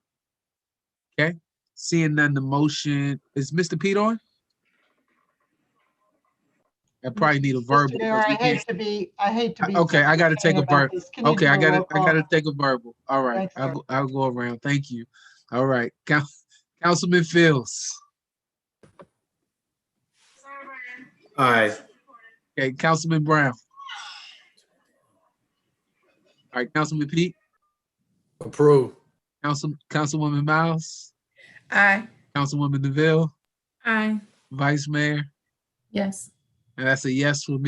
Okay, seeing none, the motion, is Mr. Pete on? I probably need a verbal. Mr. Mayor, I hate to be. Okay, I gotta take a verbal. Okay, I gotta gotta. take a verbal. All right, Thanks, I'll go around. Thank you. All right, Councilman Fields. Aye. Okay, Councilman Brown. All right, Councilman Pete. Approve. Councilwoman Miles. Aye. Councilwoman DeVille. Aye. Vice Mayor. Yes. And that's a yes for me.